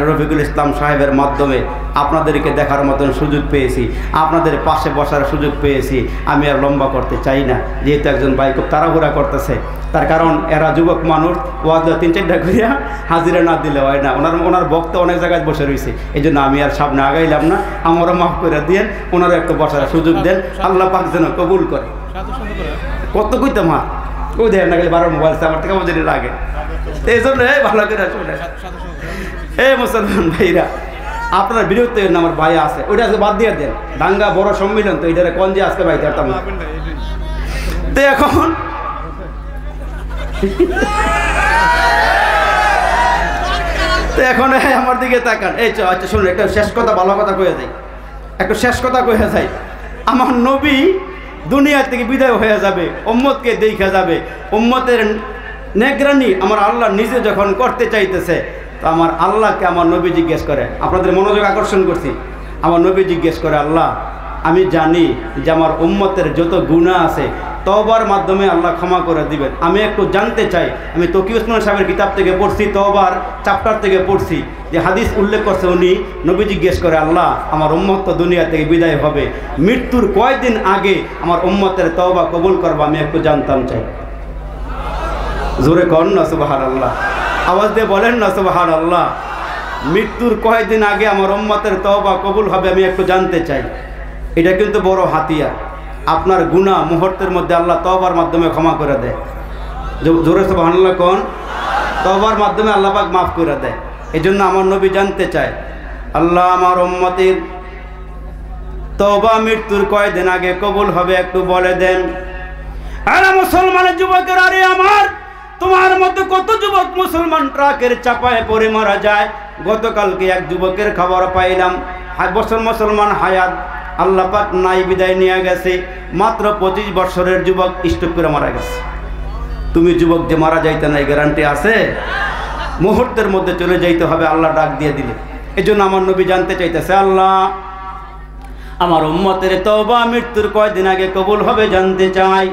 রফিকুল ইসলাম সাহেবের মাধ্যমে আপনাদেরকে দেখার মতন সুযোগ পেয়েছি, আপনাদের পাশে বসার সুযোগ পেয়েছি। আমি আর লম্বা করতে চাই না, যেহেতু একজন ভাই খুব তাড়াহুড়া করতেছে। তার কারণ এরা যুবক মানুষ, ওয়াজ 3-4টা করিয়া হাজিরা না দিলে হয় না। ওনার বক্তা অনেক জায়গায় বসে রয়েছে, এই জন্য আমি আর সামনে আগাইলাম না। আমারও মাফ করে দিয়েন, ওনারও একটু বসার সুযোগ দেন। আল্লাহ পাক যেন কবুল করে। কত কইতাম মা, ও দেন না গেলে 12 মোবাইল আমার থেকে আমাদের লাগে। এই জন্য ভালো করে শুনে, মুসলমান ভাইরা, আপনার বিরুদ্ধে আমার ভাই আছে, ওইটা আজকে বাদ দিয়ে দেন। দাঙ্গা বড় সম্মিলন তো, এটা কোন যে আজকে ভাই করতাম না। তো এখন আমার দিকে তাকান। এই আচ্ছা শুনুন, একটা শেষ কথা, ভালো কথা কয়ে যাই, একটা শেষ কথা কয়ে যাই। আমার নবী দুনিয়া থেকে বিদায় হয়ে যাবে, উম্মতকে দেখা যাবে। উম্মতের নেগরানি আমার আল্লাহ নিজে যখন করতে চাইতেছে, তো আমার আল্লাহকে আমার নবী জিজ্ঞেস করে, আপনাদের মনোযোগ আকর্ষণ করছি, আমার নবী জিজ্ঞেস করে, আল্লাহ আমি জানি যে আমার উম্মতের যত গুনাহ আছে তওবার মাধ্যমে আল্লাহ ক্ষমা করে দিবেন। আমি একটু জানতে চাই, আমি তকি ওসমান সাহেবের কিতাব থেকে পড়ছি, তওবার চ্যাপ্টার থেকে পড়ছি, যে হাদিস উল্লেখ করছে, উনি নবী জিজ্ঞেস করে, আল্লাহ আমার উম্মত তো দুনিয়া থেকে বিদায় হবে, মৃত্যুর কয়দিন আগে আমার উম্মতের তওবা কবুল করবো, আমি একটু জানতাম চাই। জোরে কন না সুবহানাল্লাহ, আওয়াজ দিয়ে বলেন না সুবহানাল্লাহ। মৃত্যুর কয়দিন আগে আমার উম্মতের তওবা কবুল হবে, আমি একটু জানতে চাই। এটা কিন্তু বড় হাতিয়ার। আপনার গুনাহ মুহূর্তের মধ্যে আল্লাহ তওবার মাধ্যমে ক্ষমা করে দেয়। জোরে সুবহানাল্লাহ কোন, তওবার মাধ্যমে আল্লাহ পাক মাফ করে দেয়। এই জন্য আমার নবী জানতে চায়, আল্লাহ আমার উম্মতের তওবা মৃত্যুর কয়দিন আগে কবুল হবে, একটু বলে দেন। আরে মুসলমানের যুবকের, আরে আমার তোমার মতো কত যুবক মুসলমান ট্রাকের চাপায় পড়ে মারা যায়। গতকালকে এক যুবকের খবর পাইলাম, মুসলমান হায়াত আল্লাহ পাক নাই, বিদায় নিয়ে গেছে। মাত্র 25 বছরের যুবক স্ট্রোক করে মারা গেছে। তুমি যুবক যে মারা যাইতে নাই গ্যারান্টি আছে? মুহূর্তের মধ্যে চলে যাইতে হবে আল্লাহ ডাক দিয়ে দিলে। এই জন্য আমার নবী জানতে চাইতেছে, আল্লাহ আমার উম্মতের তওবা মৃত্যুর কয়দিন আগে কবুল হবে জানতে চাই।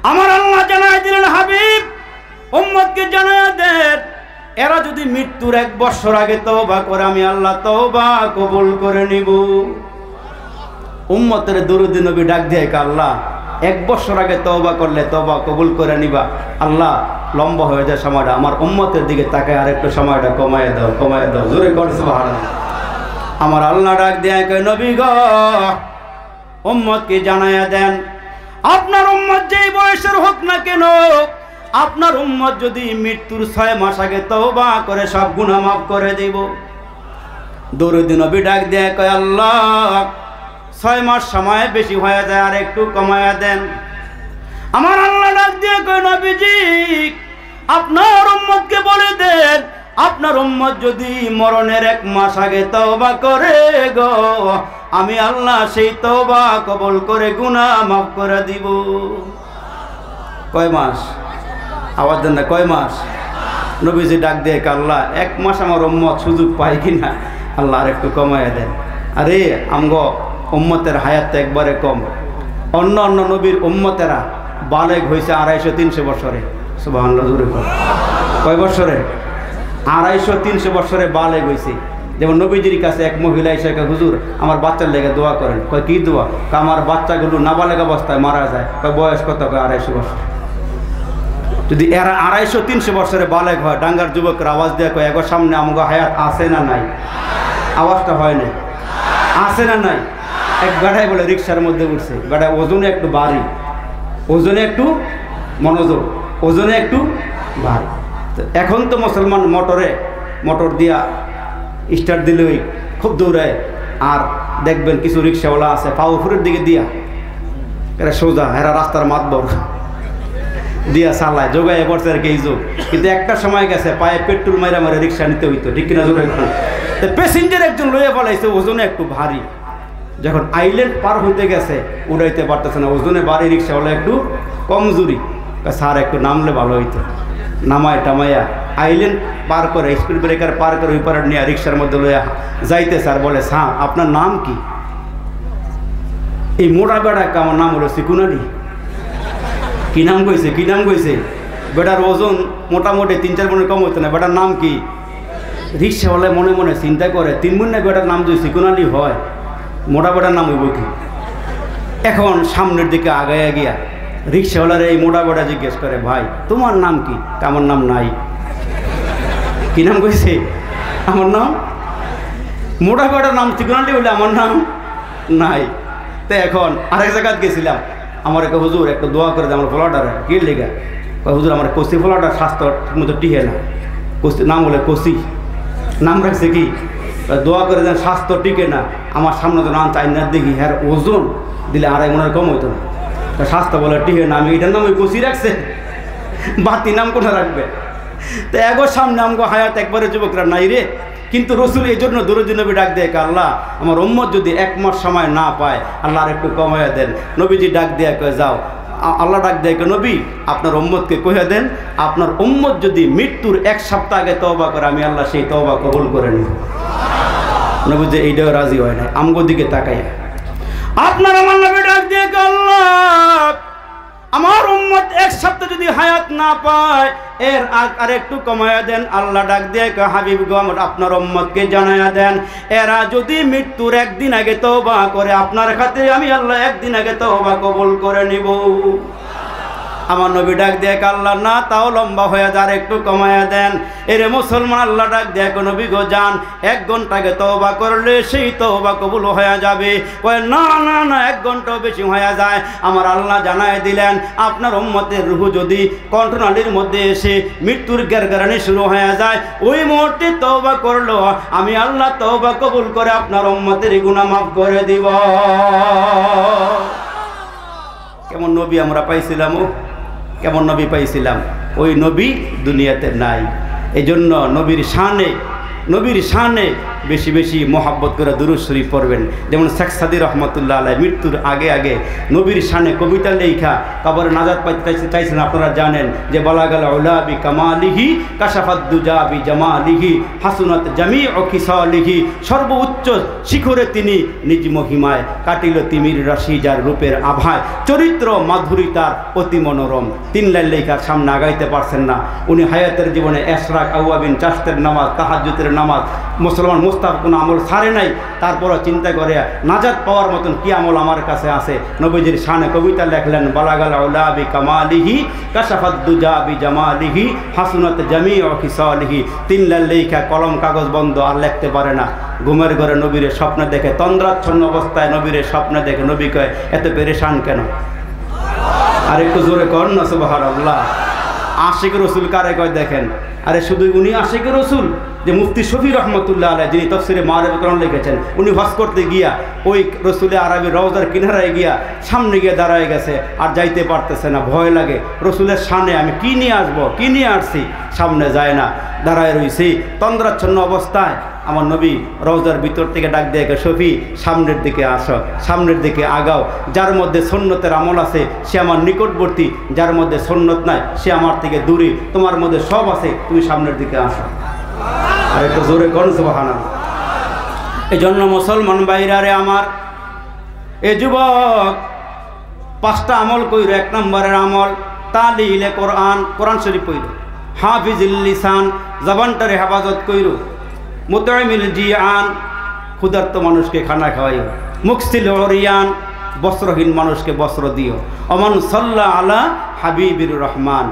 আমার আল্লাহ জানায় দিলেন, হাবিব উম্মতকে জানায় দেন, এরা যদি মৃত্যুর 1 বছর আগে তওবা করে, আমি আল্লাহ তওবা কবুল করে নিব। উম্মতের দরুদ নবী ডাক দিয়ে, আল্লাহ 1 বছর আগে তওবা করলে তওবা কবুল করে নিবা। আল্লাহ লম্বা হয়ে যায় সময়টা, আমার উম্মতের দিকে তাকায় আরেকটু সময়টা কমায় দাও, কমায় দাও। জোরে কর সুবহানাল্লাহ। আমার আল্লাহ ডাক দিয়ে কয়, নবী গো উম্মতকে জানায়া দেন, আপনার উম্মত যেই বয়সের হোক না কেন, আপনার উম্মত যদি মৃত্যুর 6 মাস আগে তওবা করে, সব গুনাহ মাফ করে দেব। দরুদ নবী ডাক দিয়ে কয়, আল্লাহ 6 মাস সময় বেশি হয়ে যায়, আর একটু কমায়া দেন। আমার আল্লাহ ডাক দিয়ে কয়, নবীজি আপনার উম্মতকে বলে দেন, আপনার উম্মত যদি মরণের 1 মাস আগে তওবা করে গো, আমি আল্লাহ সেই তওবা কবুল করে গুনাহ মাফ করে দিব। কয় মাস? আওয়াজ দেন না, কয় মাস? নবীজি ডাক দিয়ে আল্লাহ 1 মাস আমার উম্মত সুযোগ পায় কিনা, আল্লাহ আর একটু কমায় দেন। আরে আমগো উম্মতের হায়াত একবারে কম। অন্য অন্য নবীর উম্মতেরা বালেগ হয়েছে 250-300 বছরে। সুবহানাল্লাহ, জোরে বল। কয় বছরে? 250-300 বছরে বালেগ হয়েছে। যেমন নবীজির কাছে এক মহিলা এসে হুজুর আমার বাচ্চার লেগে দোয়া করেন। কয় কি দোয়া? আমার বাচ্চাগুলো নাবালেগ অবস্থায় মারা যায়। কয় বয়স কত? কয় 250 বছর। যদি এরা 250-300 বছরে বালেগ হয়, ডাঙ্গার যুবকরা আওয়াজ দেওয়া কয় এগো সামনে আমগো হায়াত আছে না নাই? আওয়াজটা হয় না, আছে না নাই? এক গাড়াই বলে রিক্সার মধ্যে উঠছে, গাড়ায় ওজনে একটু ভারী, ওজনে একটু মনোযোগ, ওজনে একটু ভারী। এখন তো মুসলমান মোটর দিয়া স্টার্ট দিলেই খুব দৌড়ায়। আর দেখবেন কিছু রিক্সাওয়ালা আছে পা উপরের দিকে দিয়া, এরা সোজা, এরা রাস্তার মাতবর দিয়া চালায়, যোগায় পড়ছে আর কি এই যোগ। কিন্তু একটা সময় গেছে পায়ে পেট্রোল মাইরা মারে রিক্সা নিতে হইতো, ঠিক কিনা জোরে? প্যাসেঞ্জার একজন লইয়া ফেলাইছে, ওজনে একটু ভারী। যখন আইল্যান্ড পার হইতে গেছে উড়াইতে পারতেছে না, ওজনে ভারী, রিক্সাওয়ালা একটু কমজোরি। স্যার একটু নামলে ভালো হইতো। নামায় টামাইয়া আইল্যান্ড পার করে, স্পিড ব্রেকার পার করে ওই পারে নিয়ে রিক্সার মধ্যে লইয়া যাইতে স্যার বলে স্যার আপনার নাম কি? এই মোটা বেড়া আমার নাম হলো সিকুন আলী। কি নাম কইছে? কি নাম কইছে? বেটার ওজন মোটামুটি 3-4 মনে কম হইতো না। বেটার নাম কি? রিক্সাওয়ালায় মনে মনে চিন্তা করে 3 মন না বেটার নাম যদি সিকুন আলী হয়, মোটা বেটার নাম হইব কি? এখন সামনের দিকে আগাইয়া গিয়া রিক্সাওয়ালার এই মোটা বেটা জিজ্ঞেস করে ভাই তোমার নাম কি? আমার নাম নাই। কি নাম কইছে? আমার নাম। মোটা বেটার নাম সিকুন আলী বলে আমার নাম নাই। তো এখন আরেক জায়গায় গেছিলাম, আমার একটা হুজুর একটু দোয়া করে দেয় আমার ফলাটারে। কি লেগা? হুজুর আমার কষি ফলাটার স্বাস্থ্য ঠিকমতো টিহে না। কষি নাম বলে কষি, নাম রাখছে কি? দোয়া করে দেন স্বাস্থ্য টিকে না। আমার সামনে তো নাম চাই না, দেখি হ্যাঁ ওজন দিলে 2.5 মনের কম হইতো না। স্বাস্থ্য বলে টিহে না, আমি এটার নাম ওই কষি রাখছে, বাতি নাম কোথায় রাখবে? তো এগোর সামনে আমগো হায়াত একবারে যুবকরা নাই রে। কিন্তু রসুল এই জন্য দরুদ নবী ডাক দেয় আল্লাহ আমার উম্মত যদি 1 মাস সময় না পায়, আল্লাহ আর একটু কমাইয়া দেন। নবীজি ডাক দেয়া কয়ে যাও, আল্লাহ ডাক দেয় নবী আপনার উম্মতকে কইয়া দেন আপনার উম্মত যদি মৃত্যুর 1 সপ্তাহ আগে তওবা করে, আমি আল্লাহ সেই তওবা কবুল করে নিব। নবীজি এইটাও রাজি হয় না। আমগো দিকে তাকাইয়া আপনার আমার নবী ডাক দিয়ে আল্লাহ আমার উম্মত 1 সপ্তাহ যদি হায়াত না পায়, এর আর একটু কমায়া দেন। আল্লাহ ডাক দিয়ে হাবিব গো আপনার উম্মতকে জানায়া দেন এরা যদি মৃত্যুর 1 দিন আগে তওবা করে, আপনার খাতে আমি আল্লাহ 1 দিন আগে তওবা কবুল করে নিব। আমার নবী ডাক দিয়ে আল্লাহ না তাও লম্বা হয়ে যায়, একটু কমায়া দেন। এরে মুসলমান আল্লাহ ডাক দিয়ে নবী গো যান 1 ঘন্টা আগে তওবা করলে সেই তওবা কবুল হয়ে যাবে। কয় না না না 1 ঘন্টাও বেশি হয়ে যায়। আমার আল্লাহ জানায় দিলেন আপনার উম্মতের রূহ যদি কণ্ঠনালীর মধ্যে এসে মৃত্যুর গেরগেরানি শুরু হয়ে যায়, ওই মুহূর্তে তওবা করলো আমি আল্লাহ তওবা কবুল করে আপনার উম্মতের গুনাহ মাফ করে দিব। কেমন নবী আমরা পাইছিলাম, কেমন নবী পাইছিলাম? ওই নবী দুনিয়াতে নাই। এই জন্য নবীর শানে বেশি বেশি মহাব্বত করে দুরূদ শরীফ পড়বেন। যেমন শেখ সাদী রহমতুল্লাহ আলাইহি মৃত্যুর আগে আগে নবীর শানে কবিতা লেখা কবরে নাজাত পাইতে চাইছিলেন। আপনারা জানেন যে বালাগাল উলা বি কামালিহি কাশাফাদ দুজা বি জামালিহি হাসুনাত জামিউ খিসালিহি, সর্বোচ্চ শিখরে তিনি নিজ মহিমায় কাটিল তিমির রাশি যার রূপের আভায়, চরিত্র মাধুরিতার অতি মনোরম। 3 লাইন লেখার সামনে আগাইতে পারছেন না। উনি হায়াতের জীবনে এশরাক, আওয়াবিন, চাষতের নামাজ, তাহাজ্জুদের নামাজ, মুসলমান মুস্তাফ কোনো আমল ছাড়ে নাই। তারপরও চিন্তা করে নাজাত পাওয়ার মতন কি আমল আমার কাছে আছে। নবীজির শানে কবিতা লেখলেন বালাগাল উলা বি কামালিহি কাশাফাদ দুজা বি জামালিহি হাসুনাত জামিউ খিসালিহি। 3 লাইন লেখা কলম কাগজ বন্ধ, আর লিখতে পারে না। ঘুমের ঘরে নবীরে স্বপ্ন দেখে, তন্দ্রাচ্ছন্ন অবস্থায় নবীরে স্বপ্ন দেখে। নবী কয় এত পেরেশান কেন? আর একটু জোরে কর না সুবহানাল্লাহ। আশিক রসুল কারে কয় দেখেন, আরে শুধু উনি আশিক রসুল যে মুফতি শফি রহমতুল্লাহ আলাইহি যিনি তাফসীরে মারিফাতুল কোরআন লিখেছেন, উনি হজ করতে গিয়া ওই রসুলে আরবি রওজার কিনারায় গিয়া সামনে গিয়ে দাঁড়ায় গেছে, আর যাইতে পারতেছে না, ভয় লাগে রসুলের সামনে আমি কি নিয়ে আসবো, কি নিয়ে আসছি, সামনে যায় না, দাঁড়ায় রইছি তন্দ্রাচ্ছন্ন অবস্থায়। আমার নবী রওজার ভিতর থেকে ডাক দিয়ে শফি সামনের দিকে আসো, সামনের দিকে আগাও, যার মধ্যে সুন্নতের আমল আছে সে আমার নিকটবর্তী, যার মধ্যে সুন্নত নাই সে আমার থেকে দূরে, তোমার মধ্যে সব আছে, তুমি সামনের দিকে আসো। আর একটু জোরে কোন সুবহানাল্লাহ। এই জন্য মুসলমান ভাইরারে আমার, এ যুবক 5টা আমল কইরো। 1 নম্বরের আমল তালিলে কোরআন, কোরআন শরীফ কইরো। হাফিজুল লিসান, জবানটারে হেফাজত কইরো। মুতাইমিল জিয়ান, ক্ষুধার্ত মানুষকে খানা খাওয়াইও। মুকসিল ওরিয়ান, বস্ত্রহীন মানুষকে বস্ত্র দিও। অমান সাল্লা আলা হাবিবির রহমান,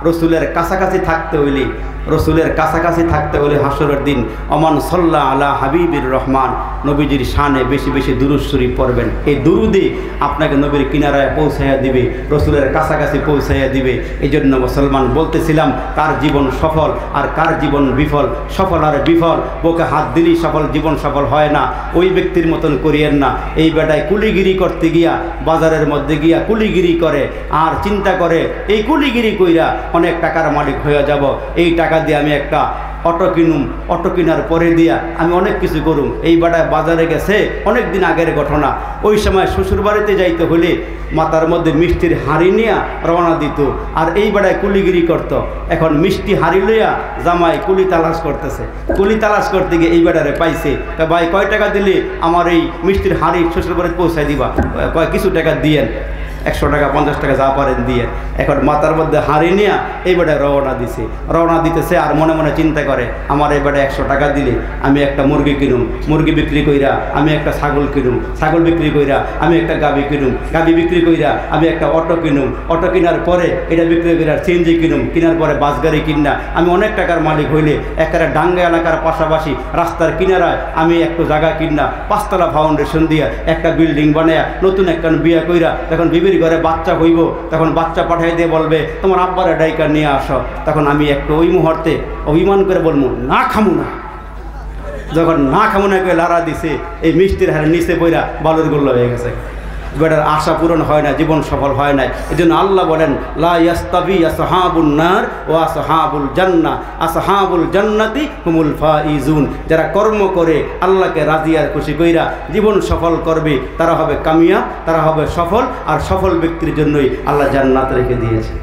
রসুলের কাছাকাছি থাকতে হইলে, রসুলের কাছাকাছি থাকতে হলে হাসরের দিন অমান সাল্লা আলা হাবিবির রহমান, নবীজির শানে বেশি বেশি দুরূদ শরীফ পড়বেন। এই দুরুদে আপনাকে নবীর কিনারায় পৌঁছাইয়া দিবে, রসুলের কাছাকাছি পৌঁছাইয়া দিবে। এই জন্য মুসলমান বলতেছিলাম, কার জীবন সফল আর কার জীবন বিফল, সফল আর বিফল বুকে হাত দিলেই সফল, জীবন সফল হয় না। ওই ব্যক্তির মতন করিয়েন না, এই বেটায় কুলিগিরি করতে গিয়া বাজারের মধ্যে গিয়া কুলিগিরি করে আর চিন্তা করে এই কুলিগিরি কইরা অনেক টাকার মালিক হয়ে যাব, এই টাকা দিয়ে আমি একটা অটো কিনুম, অটো কেনার পরে দিয়া আমি অনেক কিছু করুম। এই বেটায় বাজারে গেছে, অনেক দিন আগের ঘটনা। ওই সময় শ্বশুর বাড়িতে যাইতে হলে মাথার মধ্যে মিষ্টির হাঁড়ি নিয়ে রওনা দিত, আর এই বেটায় কুলিগিরি করত। এখন মিষ্টি হাঁড়ি লইয়া জামাই কুলি তালাশ করতেছে, কুলি তালাশ করতে গিয়ে এই বেটারে পাইছে। ভাই কয় টাকা দিলে আমার এই মিষ্টির হাঁড়ি শ্বশুর বাড়িতে পৌঁছায় দিবা? কয় কিছু টাকা দিয়েন, 100 টাকা 50 টাকা যা পারেন দিয়ে। এখন মাথার মধ্যে হাঁড়ি নিয়ে এই বেটায় রওনা দিছে, রওনা দিতেছে আর মনে মনে চিন্তা করে, আমার এই বেটায় 100 টাকা দিলে আমি একটা মুরগি কিনুম, মুরগি বিক্রি কইরা আমি একটা ছাগল কিনুম, ছাগল বিক্রি কইরা আমি একটা গাভী কিনুম, গাভী বিক্রি কইরা আমি একটা অটো কিনুম, অটো কেনার পরে এটা বিক্রি কইরা সিএনজি কিনুম, কেনার পরে বাস গাড়ি কিনা আমি অনেক টাকার মালিক হইলে একটা ডাঙ্গা এলাকার পাশাপাশি রাস্তার কিনারায় আমি একটু জায়গা কিনা 5 তলা ফাউন্ডেশন দিয়া একটা বিল্ডিং বানায়া নতুন একটা বিয়া কইরা তখন বিবির ঘরে বাচ্চা হইব, তখন বাচ্চা পাঠাই দিয়ে বলবে তোমার আব্বারে ডাইকা নিয়ে আসো। তখন আমি একটু ওই মুহূর্তে অভিমান করে বলবো না খামু না। যখন না খামু না করে লাড়া দিছে, এই মিষ্টির হারে নিচে বইরা বালুর গোল্লা হয়ে গেছে। বেটার আশা পূরণ হয় না, জীবন সফল হয় না। এই জন্য আল্লাহ বলেন লা ইয়াস্তাবি আসহাবুন নার ওয়া আসহাবুল জান্নাহ, আসহাবুল জান্নাতি হুমুল ফাইজুন। যারা কর্ম করে আল্লাহকে রাজি আর খুশি কইরা জীবন সফল করবে তারা হবে কামিয়াব, তারা হবে সফল। আর সফল ব্যক্তির জন্যই আল্লাহ জান্নাত রেখে দিয়েছে।